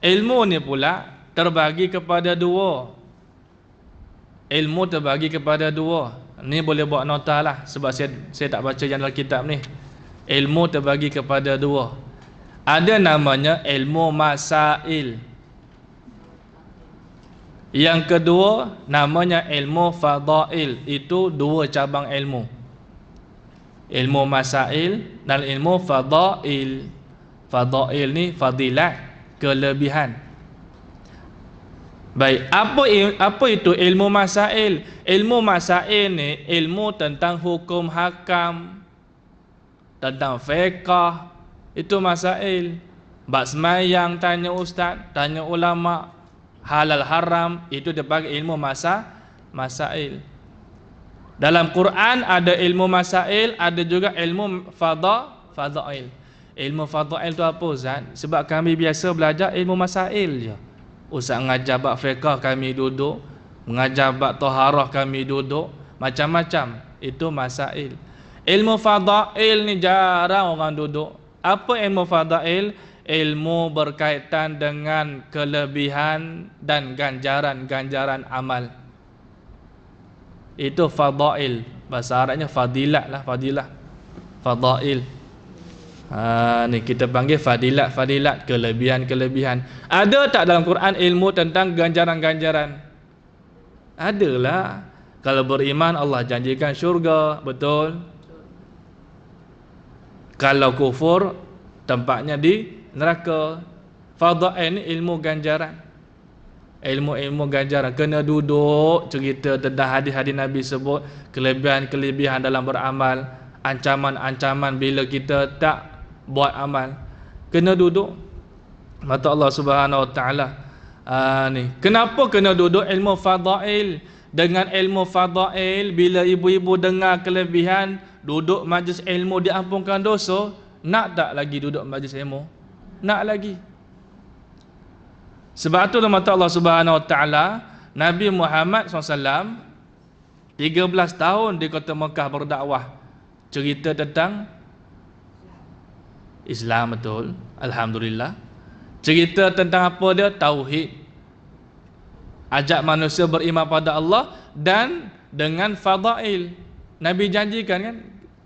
ilmu ni pula terbagi kepada dua. Ilmu terbagi kepada dua. Ni boleh buat nota lah, sebab saya tak baca yang dalam kitab ni. Ilmu terbagi kepada dua. Ada namanya ilmu masail. Yang kedua namanya ilmu fadail. Itu dua cabang ilmu. Ilmu masail dan ilmu fadail. Fadail ni fadilat, kelebihan. Baik, apa itu ilmu masail? Ilmu masail ni ilmu tentang hukum hakam, tentang fiqh. Itu masail. Bab semayang tanya ustaz, tanya ulama, halal haram, itu dipanggil ilmu masail. Dalam Quran ada ilmu masail, ada juga ilmu fadail. Ilmu fadail tu apa Ustaz? Sebab kami biasa belajar ilmu masail je. Ustaz mengajar bab fiqh, kami duduk. Mengajar bab taharah, kami duduk. Macam-macam. Itu masail. Ilmu fadail ni jarang orang duduk. Apa ilmu fadail? Ilmu berkaitan dengan kelebihan dan ganjaran-ganjaran amal. Itu fadail. Bahasa Arabnya fadilat lah, fadilah. Fadail. Ni kita panggil fadilat, kelebihan. Ada tak dalam Quran ilmu tentang ganjaran-ganjaran? Adalah. Kalau beriman Allah janjikan syurga, betul. Kalau kufur tempatnya di neraka. Fadail ni ilmu ganjaran. Ilmu-ilmu ganjaran kena duduk cerita tentang hadis-hadis Nabi sebut kelebihan-kelebihan dalam beramal, ancaman-ancaman bila kita tak buat amal. Kena duduk. Mata Allah Subhanahu Wa Taala ni. Kenapa kena duduk ilmu fadail? Dengan ilmu fadail, bila ibu-ibu dengar kelebihan, duduk majlis ilmu diampunkan dosa, nak tak lagi duduk majlis ilmu? Nak lagi. Sebab tu mata Allah Subhanahu Wa Taala, Nabi Muhammad SAW 13 tahun di kota Mekah berdakwah, cerita tentang Islam, betul, alhamdulillah. Cerita tentang apa dia? Tauhid. Ajak manusia beriman pada Allah dan dengan fadail. Nabi janjikan kan?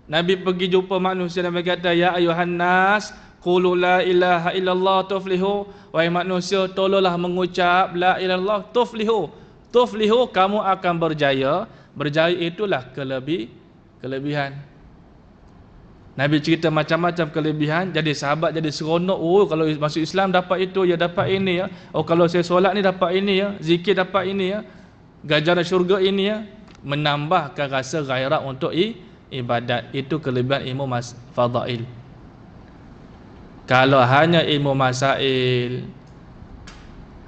Nabi pergi jumpa manusia dan berkata, ya ayuhan nas, qulu la ilaha illallah tuflihu. Wahai manusia, tolonglah mengucap la ilaha illallah tuflihu. Tuflihu, kamu akan berjaya. Berjaya itulah kelebihan. Nabi cerita macam-macam kelebihan. Jadi sahabat jadi seronok. Oh, kalau masuk Islam dapat itu ya, dapat ini ya. Oh, kalau saya solat ni dapat ini ya, zikir dapat ini ya, ganjaran syurga ini ya. Menambahkan rasa ghairah untuk ibadat. Itu kelebihan ilmu fadail. Kalau hanya ilmu masail,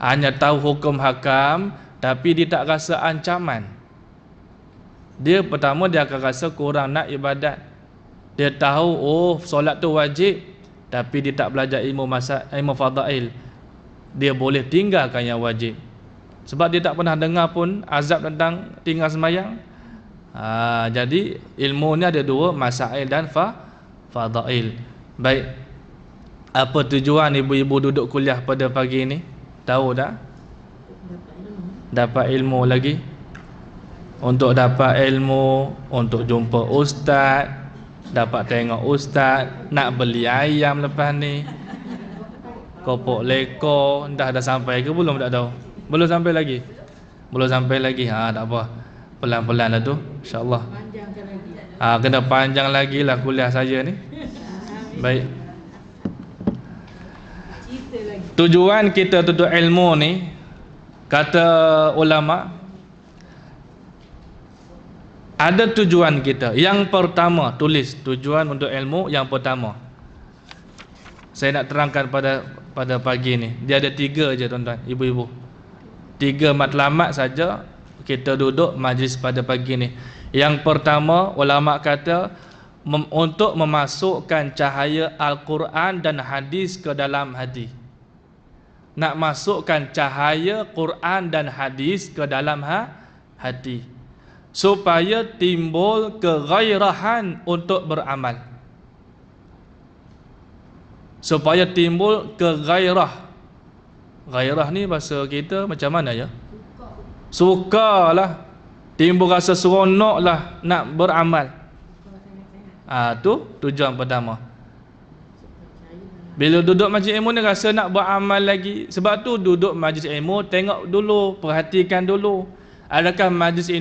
hanya tahu hukum hakam tapi dia tak rasa ancaman, dia pertama dia akan rasa kurang nak ibadat. Dia tahu oh solat tu wajib tapi dia tak belajar ilmu fadail, dia boleh tinggalkan yang wajib sebab dia tak pernah dengar pun azab tentang tinggal sembahyang. Jadi ilmu ni ada dua, masail dan fadail. Baik, apa tujuan ibu-ibu duduk kuliah pada pagi ni? Tahu tak? Dapat ilmu lagi. Untuk dapat ilmu, untuk jumpa ustaz, dapat tengok ustaz, nak beli ayam lepas ni, kopok leko, dah sampai ke belum tak tahu. Belum sampai lagi. Belum sampai lagi. Tak apa. Pelan-pelan lah tu, insya-Allah. Panjangkan lagi. Kena panjang lagi lah kuliah saya ni. Baik. Cerita lagi. Tujuan kita tuntut ilmu ni, kata ulama, ada tujuan kita. Yang pertama, tulis tujuan untuk ilmu yang pertama. Saya nak terangkan pada pagi ni. Dia ada 3 je tuan-tuan, ibu-ibu. 3 matlamat saja kita duduk majlis pada pagi ni. Yang pertama, ulama kata untuk memasukkan cahaya Al-Quran dan hadis ke dalam hati. Nak masukkan cahaya Quran dan hadis ke dalam hati, supaya timbul kegairahan untuk beramal. Supaya timbul kegairah. Gairah ni bahasa kita macam mana ya? Sukalah, timbul rasa seronok lah nak beramal. Tu tujuan pertama. Bila duduk majlis ilmu ni rasa nak beramal lagi. Sebab tu duduk majlis ilmu, tengok dulu, perhatikan dulu. Adakah majlis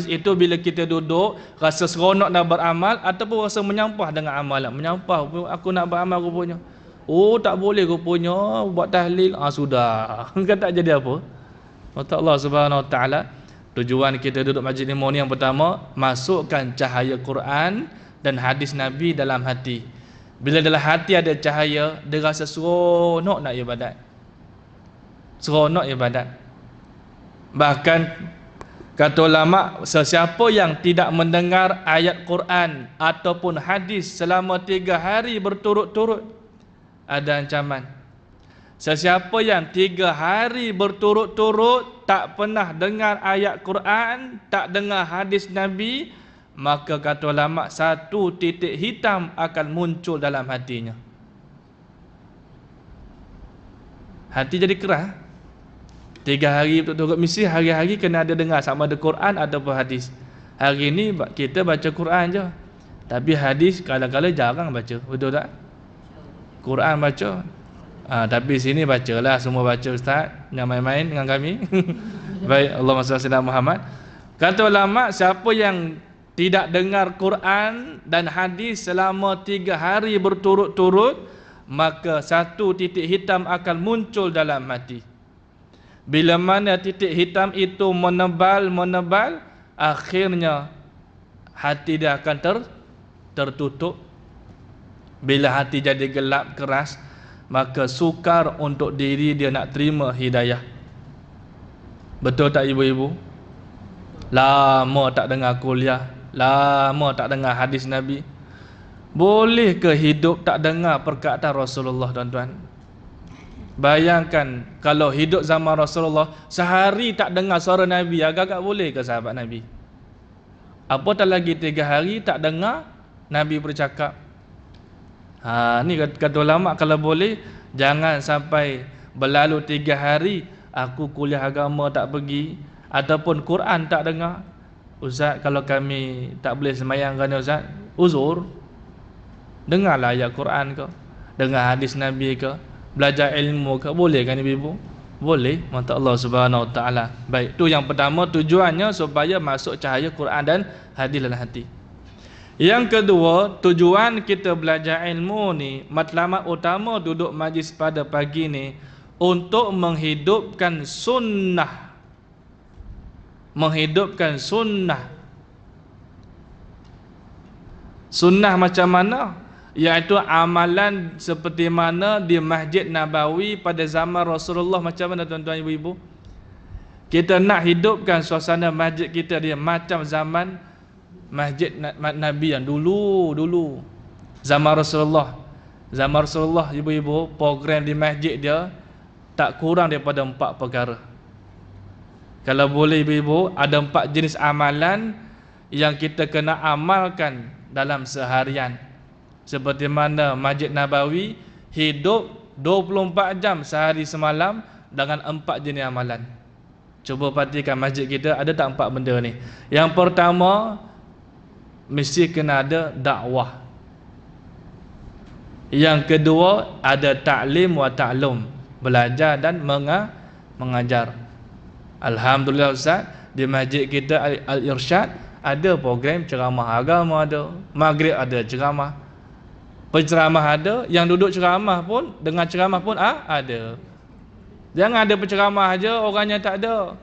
itu bila kita duduk rasa seronok nak beramal ataupun rasa menyampah dengan amalan? Menyampah, aku nak beramal rupanya. Oh, tak boleh rupanya buat tahlil. Sudah. Kan tak jadi apa? Kata Allah Subhanahu Wa Taala, tujuan kita duduk majlis ilmu ni yang pertama, masukkan cahaya Quran dan hadis Nabi dalam hati. Bila dalam hati ada cahaya, dia rasa seronok nak ibadat. Seronok ibadat. Bahkan kata ulama, sesiapa yang tidak mendengar ayat Quran ataupun hadis selama 3 hari berturut-turut, ada ancaman. Sesiapa yang 3 hari berturut-turut tak pernah dengar ayat Quran, tak dengar hadis Nabi, maka kata ulama 1 titik hitam akan muncul dalam hatinya. Hati jadi keras. 3 hari berturut-turut, mesti hari-hari kena ada dengar sama ada Quran ataupun hadis. Hari ni kita baca Quran je, tapi hadis kadang-kadang jarang baca, betul tak? Quran baca, tapi sini bacalah, semua baca ustaz, jangan main-main dengan kami. Baik, Allahumma salli ala Muhammad. Kata ulama, siapa yang tidak dengar Quran dan hadis selama 3 hari berturut-turut, maka satu titik hitam akan muncul dalam hati. Bila mana titik hitam itu menebal, akhirnya hati dia akan tertutup. Bila hati jadi gelap keras, maka sukar untuk diri dia nak terima hidayah. Betul tak ibu-ibu? Lama tak dengar kuliah, lama tak dengar hadis Nabi. Boleh ke hidup tak dengar perkataan Rasulullah, tuan-tuan? Bayangkan kalau hidup zaman Rasulullah, sehari tak dengar suara Nabi, agak-agak boleh ke sahabat Nabi? Apatah lagi 3 hari tak dengar Nabi bercakap. Ni kata ulama, kalau boleh jangan sampai berlalu 3 hari aku kuliah agama tak pergi, ataupun Quran tak dengar. Ustaz, kalau kami tak boleh sembahyang kerana Ustaz uzur, dengarlah ayat Quran ke, dengar hadis Nabi ke, belajar ilmu ke, boleh kan ibu-ibu? Boleh, mata Allah Subhanahu Wa Taala. Baik, tu yang pertama, tujuannya supaya masuk cahaya Quran dan hadis dalam hati. Yang kedua, tujuan kita belajar ilmu ni, matlamat utama duduk majlis pada pagi ni untuk menghidupkan sunnah. Menghidupkan sunnah. Sunnah macam mana? Iaitu amalan seperti mana di Masjid Nabawi pada zaman Rasulullah. Macam mana tuan-tuan ibu-ibu? Kita nak hidupkan suasana masjid kita dia macam zaman Masjid Nabi yang dulu zaman Rasulullah. Zaman Rasulullah ibu-ibu, program di masjid dia tak kurang daripada 4 perkara. Kalau boleh ibu-ibu, ada 4 jenis amalan yang kita kena amalkan dalam seharian. Seperti mana Masjid Nabawi hidup 24 jam sehari semalam dengan 4 jenis amalan. Cuba perhatikan masjid kita ada tak 4 benda ni. Yang pertama, mesti kena ada dakwah. Yang kedua, ada ta'lim wa ta'lum, belajar dan mengajar. Alhamdulillah Ustaz, di masjid kita Al-Irsyad ada program ceramah agama, ada maghrib ada ceramah, penceramah ada, yang duduk ceramah pun dengar ceramah pun ada. Jangan ada penceramah aja, orangnya tak ada.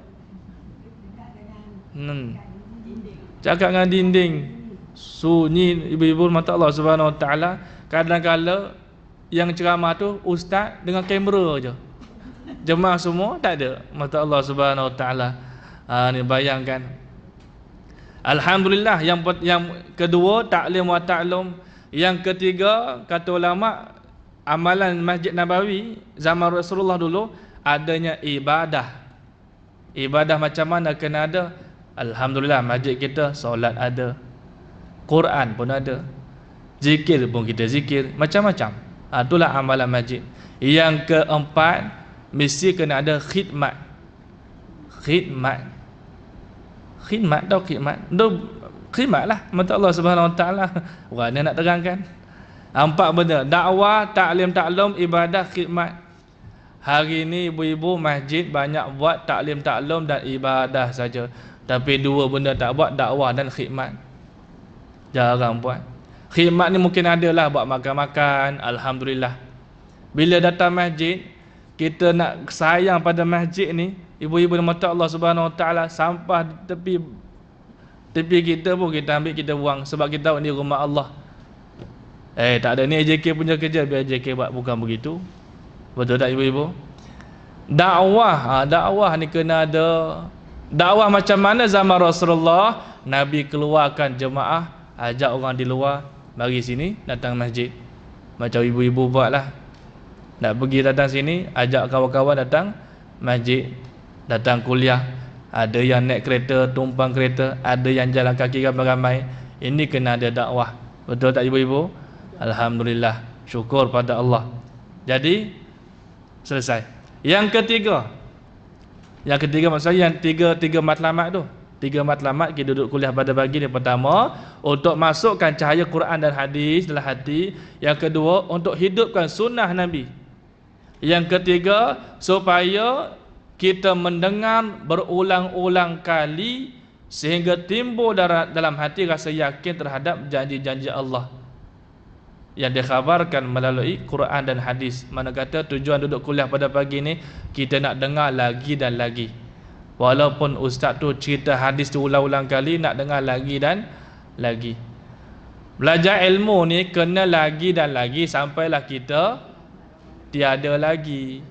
Cakap dengan dinding, sunyi ibu-ibu mata Allah Subhanahu Wa Taala. Kadang-kadang yang ceramah tu ustaz dengan kamera aja, jemaah semua tak ada. Mata Allah Subhanahu Wa Taala. Ni bayangkan. Alhamdulillah. Yang kedua, ta'lim wa ta'lum. Yang ketiga, kata ulama, amalan Masjid Nabawi zaman Rasulullah dulu adanya ibadah. Ibadah macam mana kena ada? Alhamdulillah, masjid kita solat ada, Quran pun ada, zikir pun kita zikir, macam-macam. Itulah amalan masjid. Yang keempat, mesti kena ada khidmat. Khidmat tau khidmat. Khidmatlah mata Allah Subhanahu Wa Taala. Orang ni nak terangkan. 4 benda, dakwah, ta'lim, ta'lum, ibadah, khidmat. Hari ni ibu-ibu masjid banyak buat ta'lim, ta'lum dan ibadah saja. Tapi 2 benda tak buat, dakwah dan khidmat. Jarang buat. Khidmat ni mungkin adalah buat makan-makan, alhamdulillah. Bila datang masjid, kita nak sayang pada masjid ni, ibu-ibu mata Allah Subhanahu Wa Taala, sampah tepi kita pun kita ambil, kita buang, sebab kita tahu ni rumah Allah. Tak ada, ni AJK punya kerja, biar AJK buat, bukan begitu. Betul tak ibu-ibu? Dakwah ni kena ada. Dakwah macam mana zaman Rasulullah? Nabi keluarkan jemaah, ajak orang di luar, mari sini datang masjid. Macam ibu-ibu buatlah. Nak pergi datang sini, ajak kawan-kawan datang masjid, datang kuliah. Ada yang naik kereta, tumpang kereta, ada yang jalan kaki ramai-ramai. Ini kena ada dakwah. Betul tak ibu-ibu? Alhamdulillah, syukur pada Allah. Jadi selesai. Yang ketiga maksudnya yang tiga matlamat tu. 3 matlamat kita duduk kuliah pada pagi ni. Pertama, untuk masukkan cahaya Quran dan hadis dalam hati. Yang kedua, untuk hidupkan sunnah Nabi. Yang ketiga, supaya kita mendengar berulang-ulang kali sehingga timbul dalam hati rasa yakin terhadap janji-janji Allah yang dikhabarkan melalui Quran dan hadis. Mana kata tujuan duduk kuliah pada pagi ni, kita nak dengar lagi dan lagi. Walaupun ustaz tu cerita hadis tu ulang-ulang kali, nak dengar lagi dan lagi. Belajar ilmu ni kena lagi dan lagi sampailah kita tiada lagi.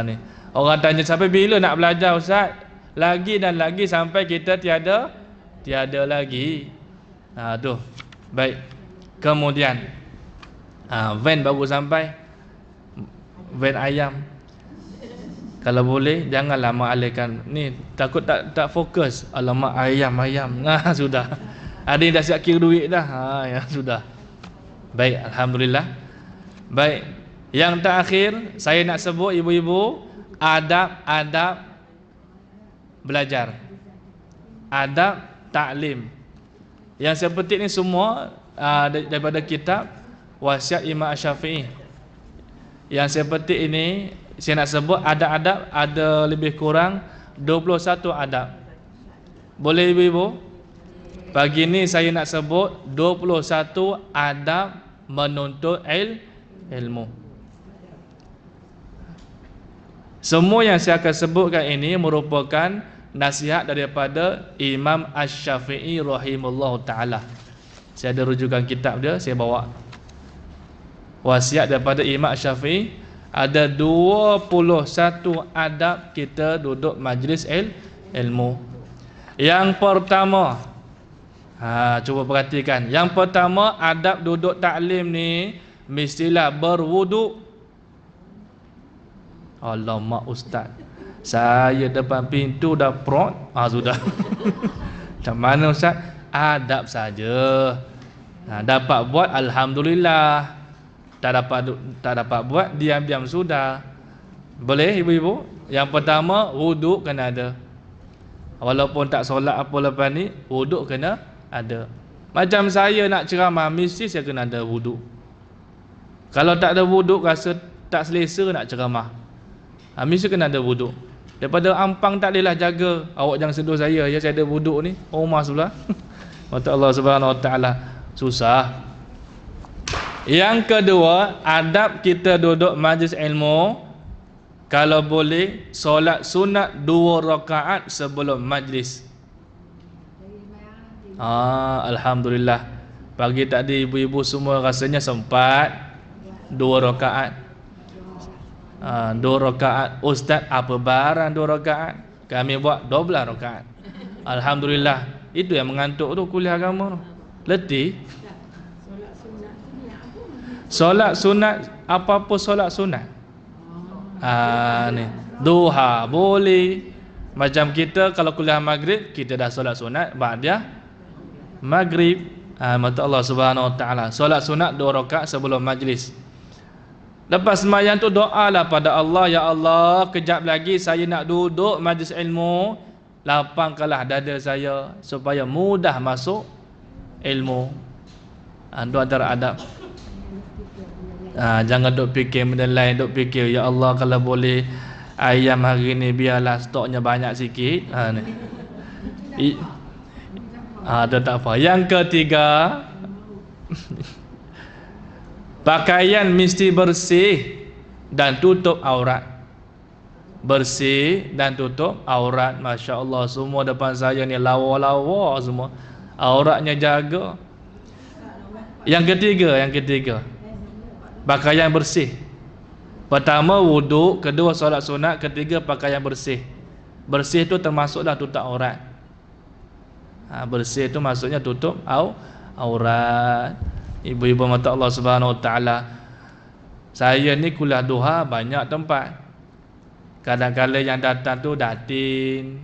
Ni orang tanya sampai bila nak belajar ustaz? Lagi dan lagi sampai kita tiada lagi. Tu. Baik. Kemudian van baru sampai, van ayam. Kalau boleh janganlah mengalihkan ni, takut tak fokus. Alamak, ayam. Nah, sudah. Ada yang dah siap kira duit dah. Ya sudah. Baik, alhamdulillah. Baik. Yang terakhir saya nak sebut ibu-ibu, adab belajar. Adab taklim. Yang seperti ni semua daripada kitab Wasiat Imam Syafi'i. Yang seperti ini saya nak sebut adab-adab ada lebih kurang 21 adab. Boleh ibu-ibu? Pagi ni saya nak sebut 21 adab menuntut ilmu. Semua yang saya akan sebutkan ini merupakan nasihat daripada Imam Asy-Syafi'i rahimahullahu taala. Saya ada rujukan kitab dia, saya bawa. Wasiat daripada Imam Syafi'i, ada 21 adab kita duduk majlis ilmu. Yang pertama, cuba perhatikan. Yang pertama, adab duduk taklim ni mestilah berwuduk. Alamak ustaz, saya depan pintu dah prot. Sudah. Macam mana ustaz? Adab saja. Dapat buat alhamdulillah. Tak dapat buat diam-diam sudah. Boleh ibu-ibu? Yang pertama, wuduk kena ada. Walaupun tak solat apa lepas ni, wuduk kena ada. Macam saya nak ceramah, mesti saya kena ada wuduk. Kalau tak ada wuduk, rasa tak selesa nak ceramah. Mesti kena ada wuduk. Daripada ampang tak bolehlah jaga. Awak jangan sedut saya, ya saya ada wuduk ni. Rumah sebelah. Mata Allah Subhanahu Wa Taala, susah. Yang kedua, adab kita duduk majlis ilmu, kalau boleh solat sunat 2 rakaat sebelum majlis. Alhamdulillah. Pagi tadi ibu-ibu semua rasanya sempat 2 rakaat. 2 rakaat. Ustaz, apa barang 2 rakaat? Kami buat 12 rakaat. Alhamdulillah. Itu yang mengantuk tu kuliah agama tu. Letih. Solat sunat, apa-apa solat sunat. Ni duha boleh. Macam kita kalau kuliah maghrib, kita dah solat sunat ba'da maghrib. Mata Allah Subhanahu Wa Taala. Solat sunat 2 rakaat sebelum majlis. Lepas sembahyang tu doalah pada Allah, ya Allah, kejap lagi saya nak duduk majlis ilmu, lapangkanlah dada saya supaya mudah masuk ilmu. Itu antara adab. Jangan duk fikir benda lain, duk fikir ya Allah kalau boleh ayam hari ni biarlah stoknya banyak sikit. Itu tak apa. Yang ketiga, pakaian mesti bersih dan tutup aurat. Bersih dan tutup aurat. Masya Allah, semua depan saya ni lawa-lawa semua. Auratnya jaga. Yang ketiga, pakaian bersih. Pertama wuduk, kedua solat sunat, ketiga pakaian bersih. Bersih tu termasuklah tutup aurat. Bersih tu maksudnya tutup aurat. Ibu-ibu mata Allah Subhanahu Wa Taala. Saya ni kuliah duha banyak tempat. Kadang-kadang yang datang tu datin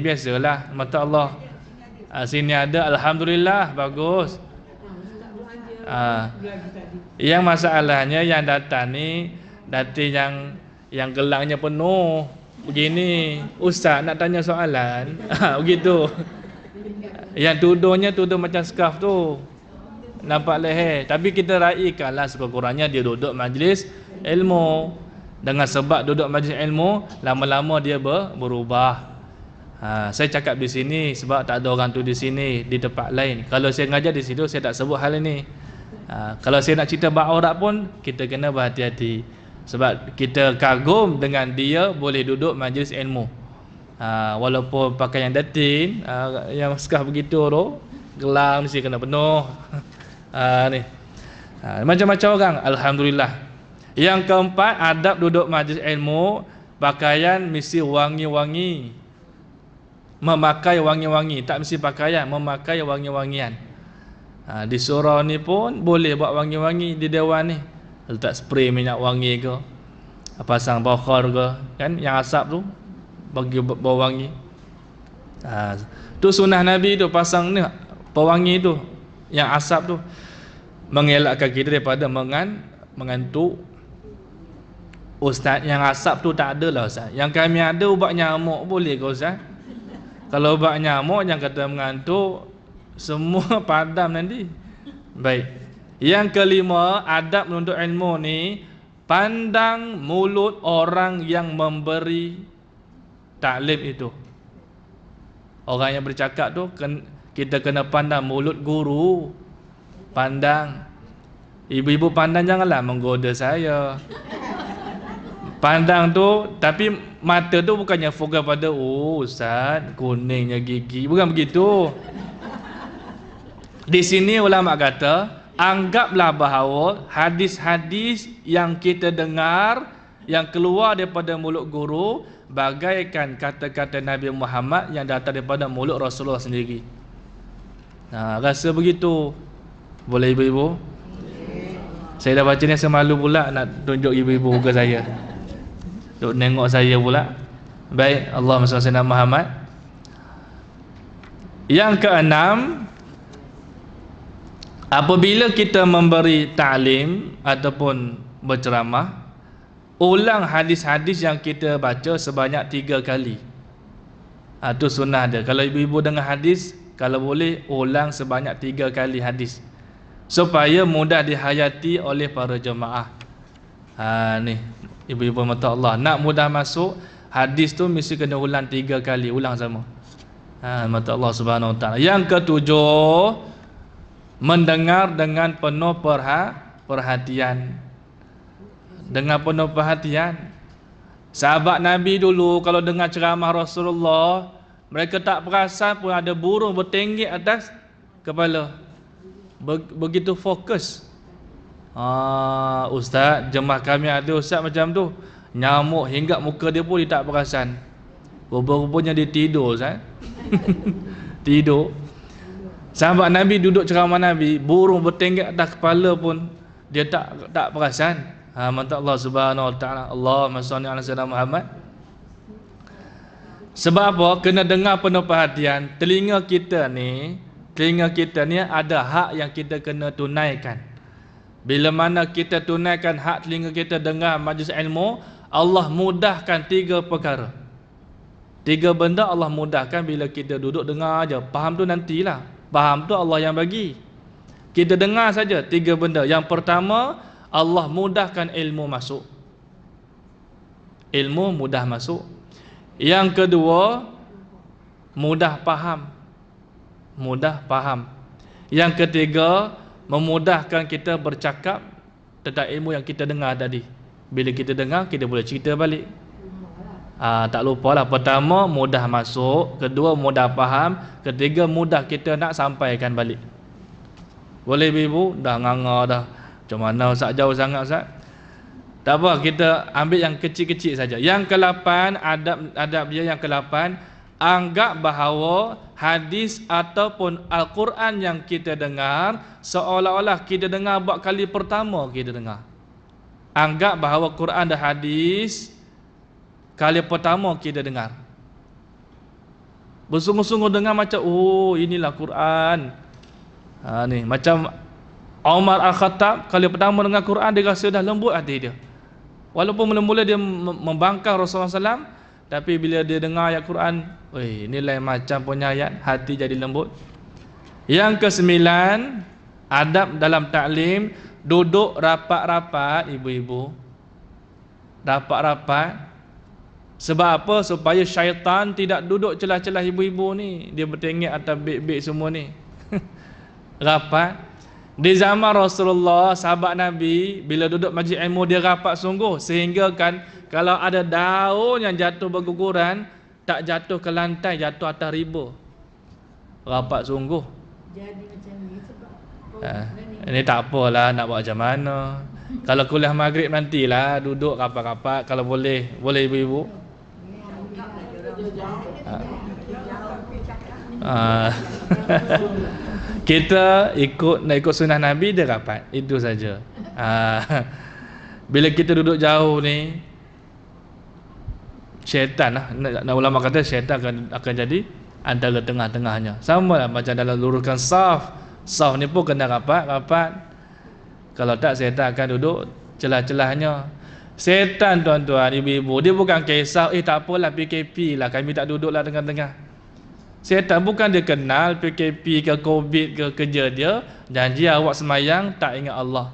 biasalah mata Allah. Sini ada, alhamdulillah, bagus. Yang masalahnya yang datang ni datin yang gelangnya penuh. Begini, ustaz nak tanya soalan. Begitu. Yang tudungnya tudung macam scarf tu. Nampak leher. Tapi kita raikanlah sekurang-kurangnya dia duduk majlis ilmu. Dengan sebab duduk majlis ilmu, lama-lama dia berubah. Saya cakap di sini sebab tak ada orang tu di sini, di tempat lain. Kalau saya ngajar di situ saya tak sebut hal ini. Kalau saya nak cerita bab aurat pun kita kena berhati-hati. Sebab kita kagum dengan dia boleh duduk majlis ilmu. Walaupun pakai yang datin, yang skah begitu tu, gelang mesti kena penuh. Ni. Macam-macam orang, alhamdulillah. Yang keempat, adab duduk majlis ilmu, pakaian mesti wangi-wangi. Memakai wangi-wangi, tak mesti pakaian, memakai wangi-wangian. Di surau ni pun boleh buat wangi-wangi di dewan ni. Letak spray minyak wangi ke, pasang bakhar ke, kan yang asap tu bagi bau wangi. Tu sunnah Nabi tu, pasang ni pewangi tu, yang asap tu, mengelakkan kita daripada mengantuk. Ustaz, yang asap tu tak ada lah Ustaz. Yang kami ada ubat nyamuk, boleh ke Ustaz? Kalau ubat nyamuk yang kata mengantuk, semua padam nanti. Baik. Yang kelima, adab menuntut ilmu ni, pandang mulut orang yang memberi taklim itu. Orang yang bercakap tu, kita kena pandang mulut guru. Pandang. Ibu-ibu pandang janganlah menggoda saya. Pandang tu, tapi mata tu bukannya fokus pada Ustaz kuningnya gigi, bukan begitu. Di sini ulama kata, anggaplah bahawa hadis-hadis yang kita dengar yang keluar daripada mulut guru bagaikan kata-kata Nabi Muhammad yang datang daripada mulut Rasulullah sendiri. Rasa begitu. Boleh ibu-ibu? Saya dah baca ni, saya malu pula nak tunjuk ibu-ibu ke saya. Duk nengok saya pula. Baik, Allahumma salli ala Muhammad. Yang keenam, apabila kita memberi ta'lim ataupun berceramah, ulang hadis-hadis yang kita baca sebanyak 3 kali. Itu sunnah dia. Kalau ibu-ibu dengar hadis, kalau boleh ulang sebanyak 3 kali hadis, supaya mudah dihayati oleh para jemaah. Ni ibu-ibu mata Allah, nak mudah masuk hadis tu mesti kena ulang 3 kali, ulang sama. Mata Allah Subhanahu Wa Taala. Yang ketujuh, mendengar dengan penuh perhatian. Dengan penuh perhatian. Sahabat Nabi dulu kalau dengar ceramah Rasulullah, mereka tak perasan pun ada burung bertenggek atas kepala. Begitu fokus. Ustaz, jemaah kami ada ustaz macam tu, nyamuk hinggap muka dia pun dia tak perasan. Rupa-rupanya dia tidur Ustaz. Tidur. Sahabat Nabi duduk ceramah Nabi, burung bertenggek atas kepala pun dia tak perasan. Mantap Allah Subhanahu Wa Taala. Allahumma shalli ala sayyidina Muhammad. Sebab apa? Kena dengar penuh perhatian. Telinga kita ni ada hak yang kita kena tunaikan. Bila mana kita tunaikan hak telinga kita dengar majlis ilmu, Allah mudahkan 3 perkara. 3 benda Allah mudahkan bila kita duduk dengar aja. Faham tu nantilah. Faham tu Allah yang bagi. Kita dengar saja 3 benda. Yang pertama, Allah mudahkan ilmu masuk. Ilmu mudah masuk. Yang kedua, mudah faham. Mudah faham. Yang ketiga, memudahkan kita bercakap tentang ilmu yang kita dengar tadi. Bila kita dengar, kita boleh cerita balik. Tak lupalah, pertama mudah masuk, kedua mudah faham, ketiga mudah kita nak sampaikan balik. Boleh ibu? Dah nganga dah. Macam mana Ustaz, jauh sangat Ustaz? Tak apa, kita ambil yang kecil-kecil saja. Yang ke-8, adab dia yang ke-8, anggap bahawa hadis ataupun Al-Quran yang kita dengar seolah-olah kita dengar buat kali pertama kita dengar. Anggap bahawa Quran dan hadis kali pertama kita dengar. Bersungguh-sungguh dengar macam, oh inilah Quran. Ni macam Umar Al-Khattab kali pertama dengar Quran, dia rasa dah lembut hati dia. Walaupun mula-mula dia membangkang Rasulullah SAW, tapi bila dia dengar ayat Quran, ini lain macam punya ayat, hati jadi lembut. Yang ke-9, adab dalam taklim, duduk rapat-rapat ibu-ibu. Rapat-rapat. Sebab apa? Supaya syaitan tidak duduk celah-celah ibu-ibu ni. Dia bertengok atas beg-beg semua ni. Rapat. Di zaman Rasulullah, sahabat Nabi, bila duduk majlis ilmu dia rapat sungguh, sehingga kan kalau ada daun yang jatuh berguguran, tak jatuh ke lantai, jatuh atas riba. Rapat sungguh. Jadi macam ni sebab Ini tak apalah, nak buat macam mana. Kalau kuliah maghrib nantilah duduk rapat-rapat, kalau boleh ibu-ibu. Kita nak ikut sunnah Nabi, dia rapat. Itu saja. Bila kita duduk jauh ni, syaitan lah, nak ulama kata syaitan akan jadi antara tengah-tengahnya. Sama lah macam dalam luruskan saf. Saf ni pun kena rapat. Kalau tak, syaitan akan duduk celah-celahnya. Syaitan, tuan-tuan, ibu-ibu, dia bukan kisah, tak apalah PKP lah, kami tak duduklah tengah-tengah. Syaitan bukan dia kenal PKP ke Covid ke kerja dia, janji awak semayang tak ingat Allah.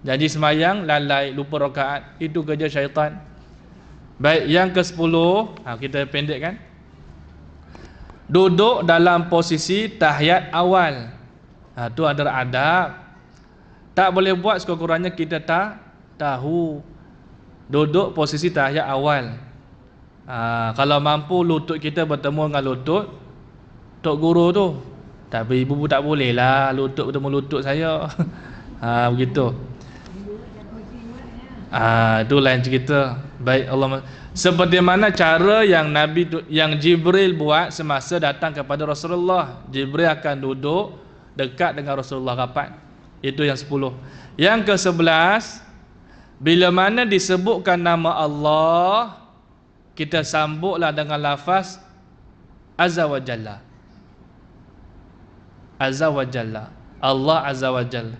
Janji semayang lalai, lupa rakaat. Itu kerja syaitan. Baik, yang ke-10, kita pendekkan. Duduk dalam posisi tahiyat awal. Tu ada adab. Tak boleh buat sekurang-kurangnya kita tak tahu. Duduk posisi tahiyat awal. Kalau mampu lutut kita bertemu dengan lutut tok guru tu. Tapi ibu tak boleh lah lutut bertemu lutut saya. Begitu. Itu lain cerita. Baik, Allah. Seperti mana cara yang yang Jibril buat semasa datang kepada Rasulullah. Jibril akan duduk dekat dengan Rasulullah rapat. Itu yang 10. Yang ke-11, bila mana disebutkan nama Allah, kita sambutlah dengan lafaz Azza wa Jalla. Azza wa Jalla. Allah Azza wa Jalla.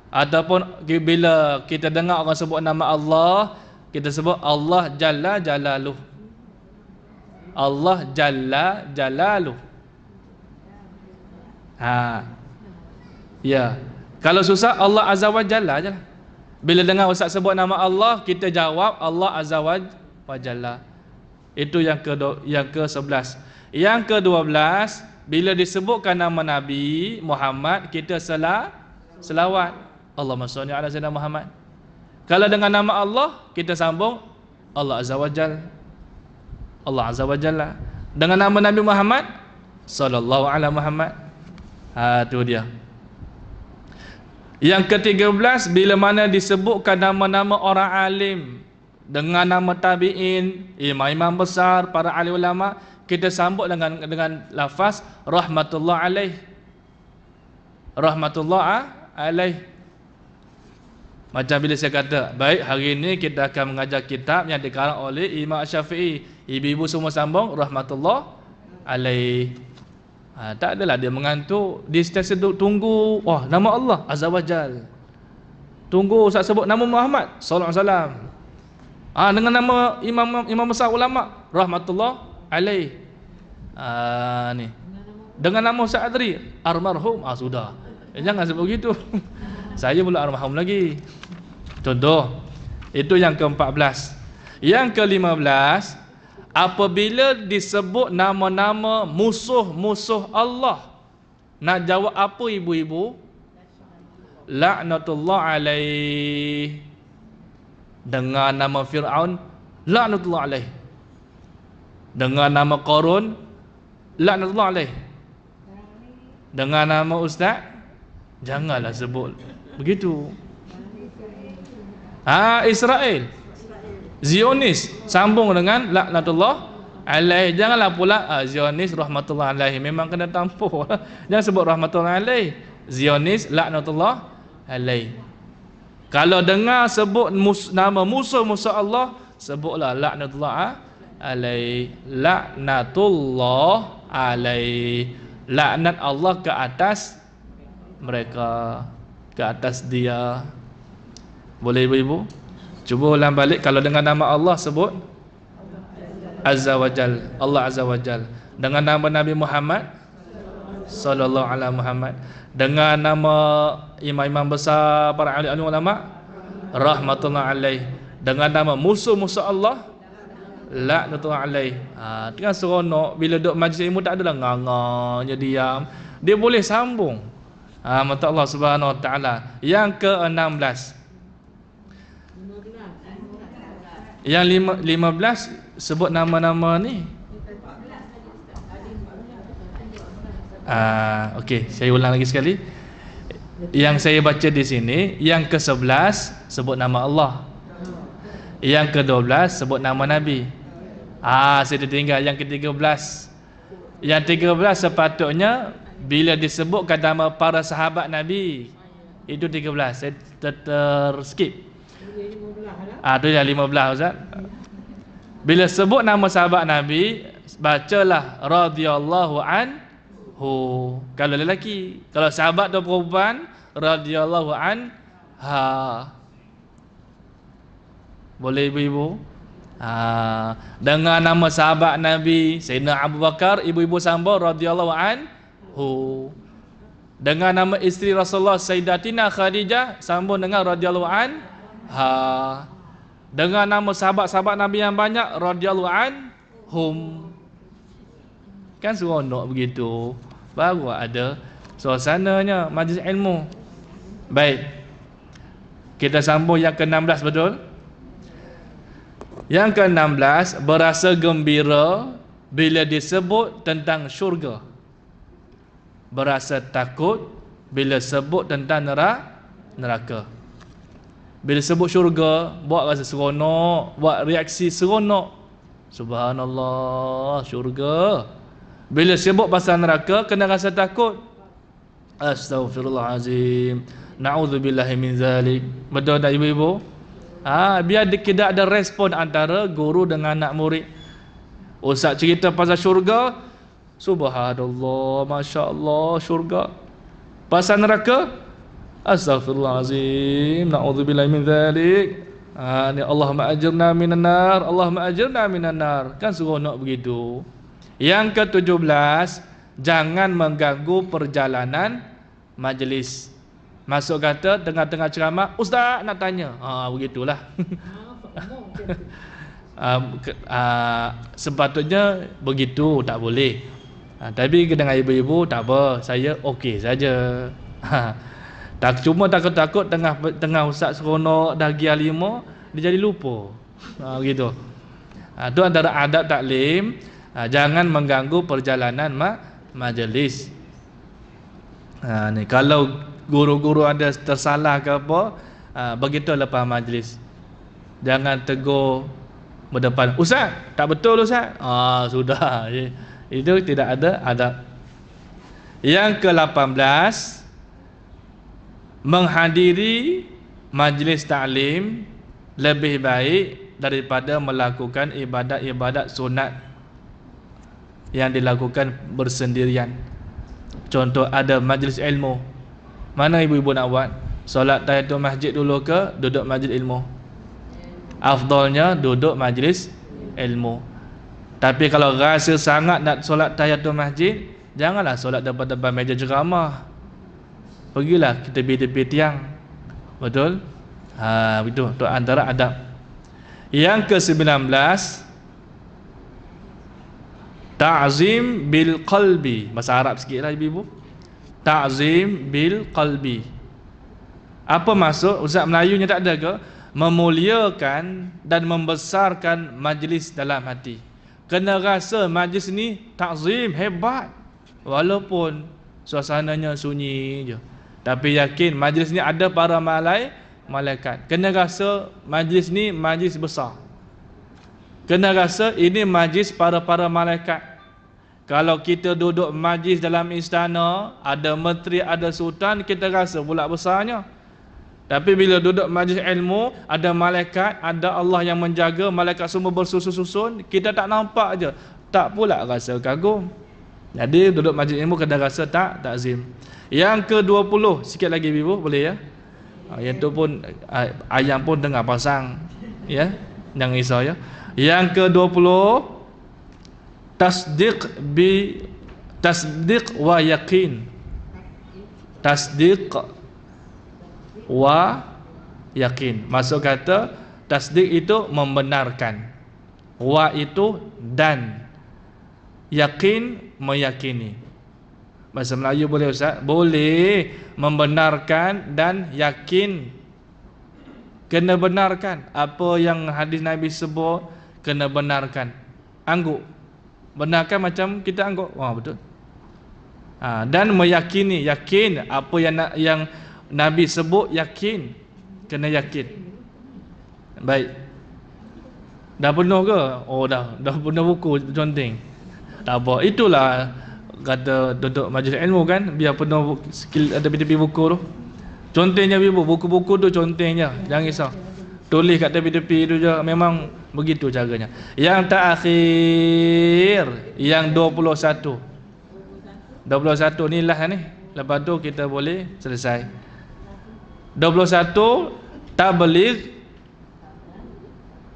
Ataupun bila kita dengar orang sebut nama Allah, kita sebut Allah Jalla Jalaluh. Allah Jalla Jalaluh. Ya. Kalau susah, Allah Azza wa Jalla je lah. Bila dengar ustaz sebut nama Allah, kita jawab Allah Azza wa Jalla. Itu yang ke-11. Yang ke-12, bila disebutkan nama Nabi Muhammad, kita selawat. Allahumma shalli ala sayyidina Muhammad. Kalau dengan nama Allah, kita sambung Allah Azza wa Jalla. Allah Azza wa Jalla. Dengan nama Nabi Muhammad sallallahu ala Muhammad. Itu dia. Yang ke-13, bila mana disebutkan nama-nama orang alim, dengan nama tabi'in, imam-imam besar, para ahli ulama, kita sambut dengan lafaz rahmatullah alaih. Rahmatullah alaih. Macam bila saya kata, baik, hari ini kita akan mengajar kitab yang dikarang oleh Imam Syafi'i. Ibu-ibu semua sambung rahmatullah alaih. Tak adalah dia mengantuk, dia sentiasa tunggu, nama Allah Azza wa Jal. Tunggu ustaz sebut nama Muhammad sallallahu alaihi wasallam. Dengan nama imam besar ulama rahmatullah alaih. Ni. Dengan nama Ustaz Adri almarhum, sudah. Jangan sebut begitu. Saya belum almarhum lagi. Contoh. Itu yang ke-14. Yang ke-15, apabila disebut nama-nama musuh-musuh Allah, nak jawab apa ibu-ibu? La'natullah alaih. Dengan nama Fir'aun, la'natullah alaih. Dengan nama Qarun, la'natullah alaih. Dengan nama ustaz, janganlah sebut begitu. Israel, Zionis, sambung dengan laknatullah alaih. Janganlah pula Zionis rahmatullah alaih. Memang kena tampuh. Jangan sebut rahmatullah alaih. Zionis laknatullah alaih. Kalau dengar sebut nama musuh-musuh Allah, sebutlah laknatullah alaih. Laknatullah alaih. Laknat Allah ke atas mereka, ke atas dia. Boleh ibu-ibu? Cuba ulang balik. Kalau dengan nama Allah sebut Azza wa Jal, Allah Azza wa Jal. Dengan nama Nabi Muhammad sallallahu alaihi Muhammad. Dengan nama imam-imam besar, para ahli ulama, rahmatullah alaih. Dengan nama musuh-musuh Allah, laknatullah alaih. Tengah seronok bila duduk majlis ilmu tak adalah nganga-nganya diam. Dia boleh sambung. Mata Allah Subhanahu Wa Taala. Yang ke-16. Yang 15 sebut nama-nama ni. Okey, saya ulang lagi sekali. Yang saya baca di sini, yang ke-11 sebut nama Allah. Yang ke-12 sebut nama Nabi. Saya tertinggal yang ke-13. Yang 13 sepatutnya bila disebutkan nama para sahabat Nabi. Itu 13. Saya terskip. Itu yang 15 Ustaz. Bila sebut nama sahabat Nabi, bacalah radhiyallahu anhu kalau lelaki. Kalau sahabat tu perempuan, radhiyallahu anha. Boleh ibu-ibu? Dengan nama sahabat Nabi Sayyidina Abu Bakar, ibu-ibu sambung radhiyallahu anhu. Dengan nama isteri Rasulullah Sayyidatina Khadijah, sambung dengan radhiyallahu anha. Dengan nama sahabat-sahabat Nabi yang banyak, radhiyallahu anhum. Kan seronok begitu. Baru ada suasananya majlis ilmu. Baik. Kita sambung yang ke-16 betul? Yang ke-16, berasa gembira bila disebut tentang syurga. Berasa takut bila sebut tentang neraka. Bila sebut syurga, buat rasa seronok, buat reaksi seronok. Subhanallah, syurga. Bila sebut pasal neraka, kena rasa takut. Astaghfirullahalazim. Na'udzubillahi min zalik. Betul tak ibu-ibu? Biar tidak ada respon antara guru dengan anak murid. Ustaz cerita pasal syurga, subhanallah, masya-Allah, syurga. Pasal neraka, astaghfirullahalazim, na'udzubillahi min dzalik. Ni Allahumma ajirna minan nar, Allahumma ajirna minan nar. Kan seronok begitu. Yang ke-17, jangan mengganggu perjalanan majlis. Masuk kata tengah-tengah ceramah, ustaz nak tanya. Begitulah. Sepatutnya begitu, tak boleh. Tapi dengan ibu-ibu tak apa, saya okey saja. Tak cuma takut-takut tengah ustaz seronok dah gia 5 dia jadi lupa. Begitu. Itu antara adab taklim. Jangan mengganggu perjalanan majlis. Ni kalau guru-guru ada tersalah ke apa, begitu lepas majlis. Jangan tegur berdepan, ustaz tak betul ustaz. Sudah. Itu tidak ada adab. Yang ke-18, menghadiri majlis taklim lebih baik daripada melakukan ibadat-ibadat sunat yang dilakukan bersendirian. Contoh ada majlis ilmu. Mana ibu-ibu nak buat? Solat tahiyatul masjid dulu ke duduk majlis ilmu? Afdalnya duduk majlis ilmu. Tapi kalau rasa sangat nak solat tahiyatul masjid, janganlah solat depan-depan meja ceramah. Pergilah kita tepi-tepi tiang. Betul? Itu antara adab. Yang ke-19, ta'zim bil qalbi. Bahasa Arab sikitlah ibu-ibu. Ta'zim bil qalbi. Apa maksud? Ustaz Melayunya tak ada ke? Memuliakan dan membesarkan majlis dalam hati. Kena rasa majlis ni ta'zim, hebat. Walaupun suasananya sunyi je. Tapi yakin majlis ni ada para malaikat. Kena rasa majlis ni majlis besar. Kena rasa ini majlis para malaikat. Kalau kita duduk majlis dalam istana, ada menteri, ada sultan, kita rasa pula besarnya. Tapi bila duduk majlis ilmu, ada malaikat, ada Allah yang menjaga, malaikat semua bersusun-susun, kita tak nampak je, tak pula rasa kagum. Jadi duduk majlis ilmu kena rasa takzim. Yang ke-20, sikit lagi ibu, boleh ya? Yang tu pun ayam pun tengah pasang, ya, jangan risau ya. Yang ke-20, tasdiq wa yaqin. Tasdiq wa yakin. Maksud kata tasdiq itu membenarkan. Wa itu dan. Yakin, meyakini. Bahasa Melayu boleh Ustaz? Boleh membenarkan dan yakin. Kena benarkan apa yang hadis Nabi sebut, kena benarkan. Angguk. Benarkan macam kita angguk. Wah, betul. Dan meyakini, yakin apa yang Nabi sebut, yakin. Kena yakin. Baik. Dah penuh ke? Oh, dah penuh buku conteng. Tak apa. Itulah kata duduk majlis ilmu kan, biar penuh skill ada tepi buku tu. Contengnya buku-buku tu contengnya. Jangan risau. Tulis kat tepi-tepi tu je. Memang begitu caranya. Yang terakhir, yang 21. 21 ni lah ni. Lepas tu kita boleh selesai. 21 tabligh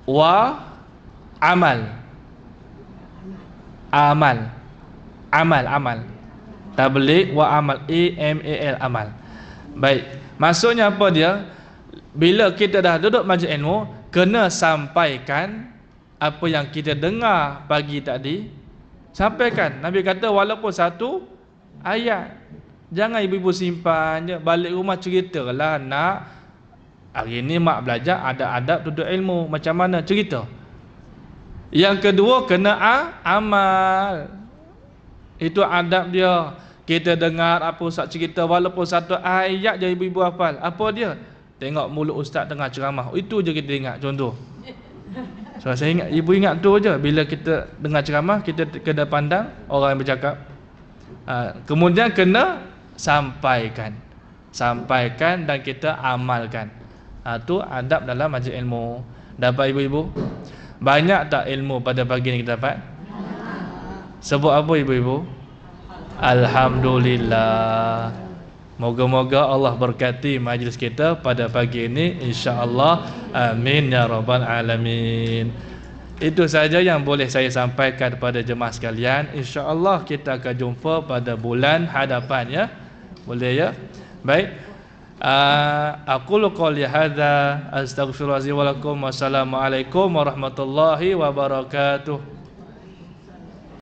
wa amal. Amal. Tabligh wa amal. AMAL, amal. Baik. Maksudnya apa dia? Bila kita dah duduk majlis ilmu, kena sampaikan apa yang kita dengar pagi tadi. Sampaikan. Nabi kata walaupun satu ayat. Jangan ibu-ibu simpan je. Balik rumah ceritalah nak. Hari ni mak belajar ada adab duduk ilmu. Macam mana? Cerita. Yang kedua kena amal. Itu adab dia. Kita dengar apa ustaz cerita, walaupun satu ayat je ibu-ibu hafal. Apa dia? Tengok mulut ustaz tengah ceramah. Itu je kita ingat, contoh. So saya ingat, ibu ingat tu je. Bila kita dengar ceramah, kita kena pandang orang yang bercakap. Kemudian kena sampaikan dan kita amalkan. Tu adab dalam majlis ilmu. Dapat ibu-ibu? Banyak tak ilmu pada pagi ni kita dapat? Sebut apa ibu-ibu? Alhamdulillah. Moga-moga Allah berkati majlis kita pada pagi ini, insya-Allah. Amin ya rabbal alamin. Itu saja yang boleh saya sampaikan kepada jemaah sekalian. Insya-Allah kita akan jumpa pada bulan hadapan ya. Boleh ya? Baik. Aqulu qouli hadza astaghfirullahi wa lakum. Wassalamualaikum warahmatullahi wabarakatuh.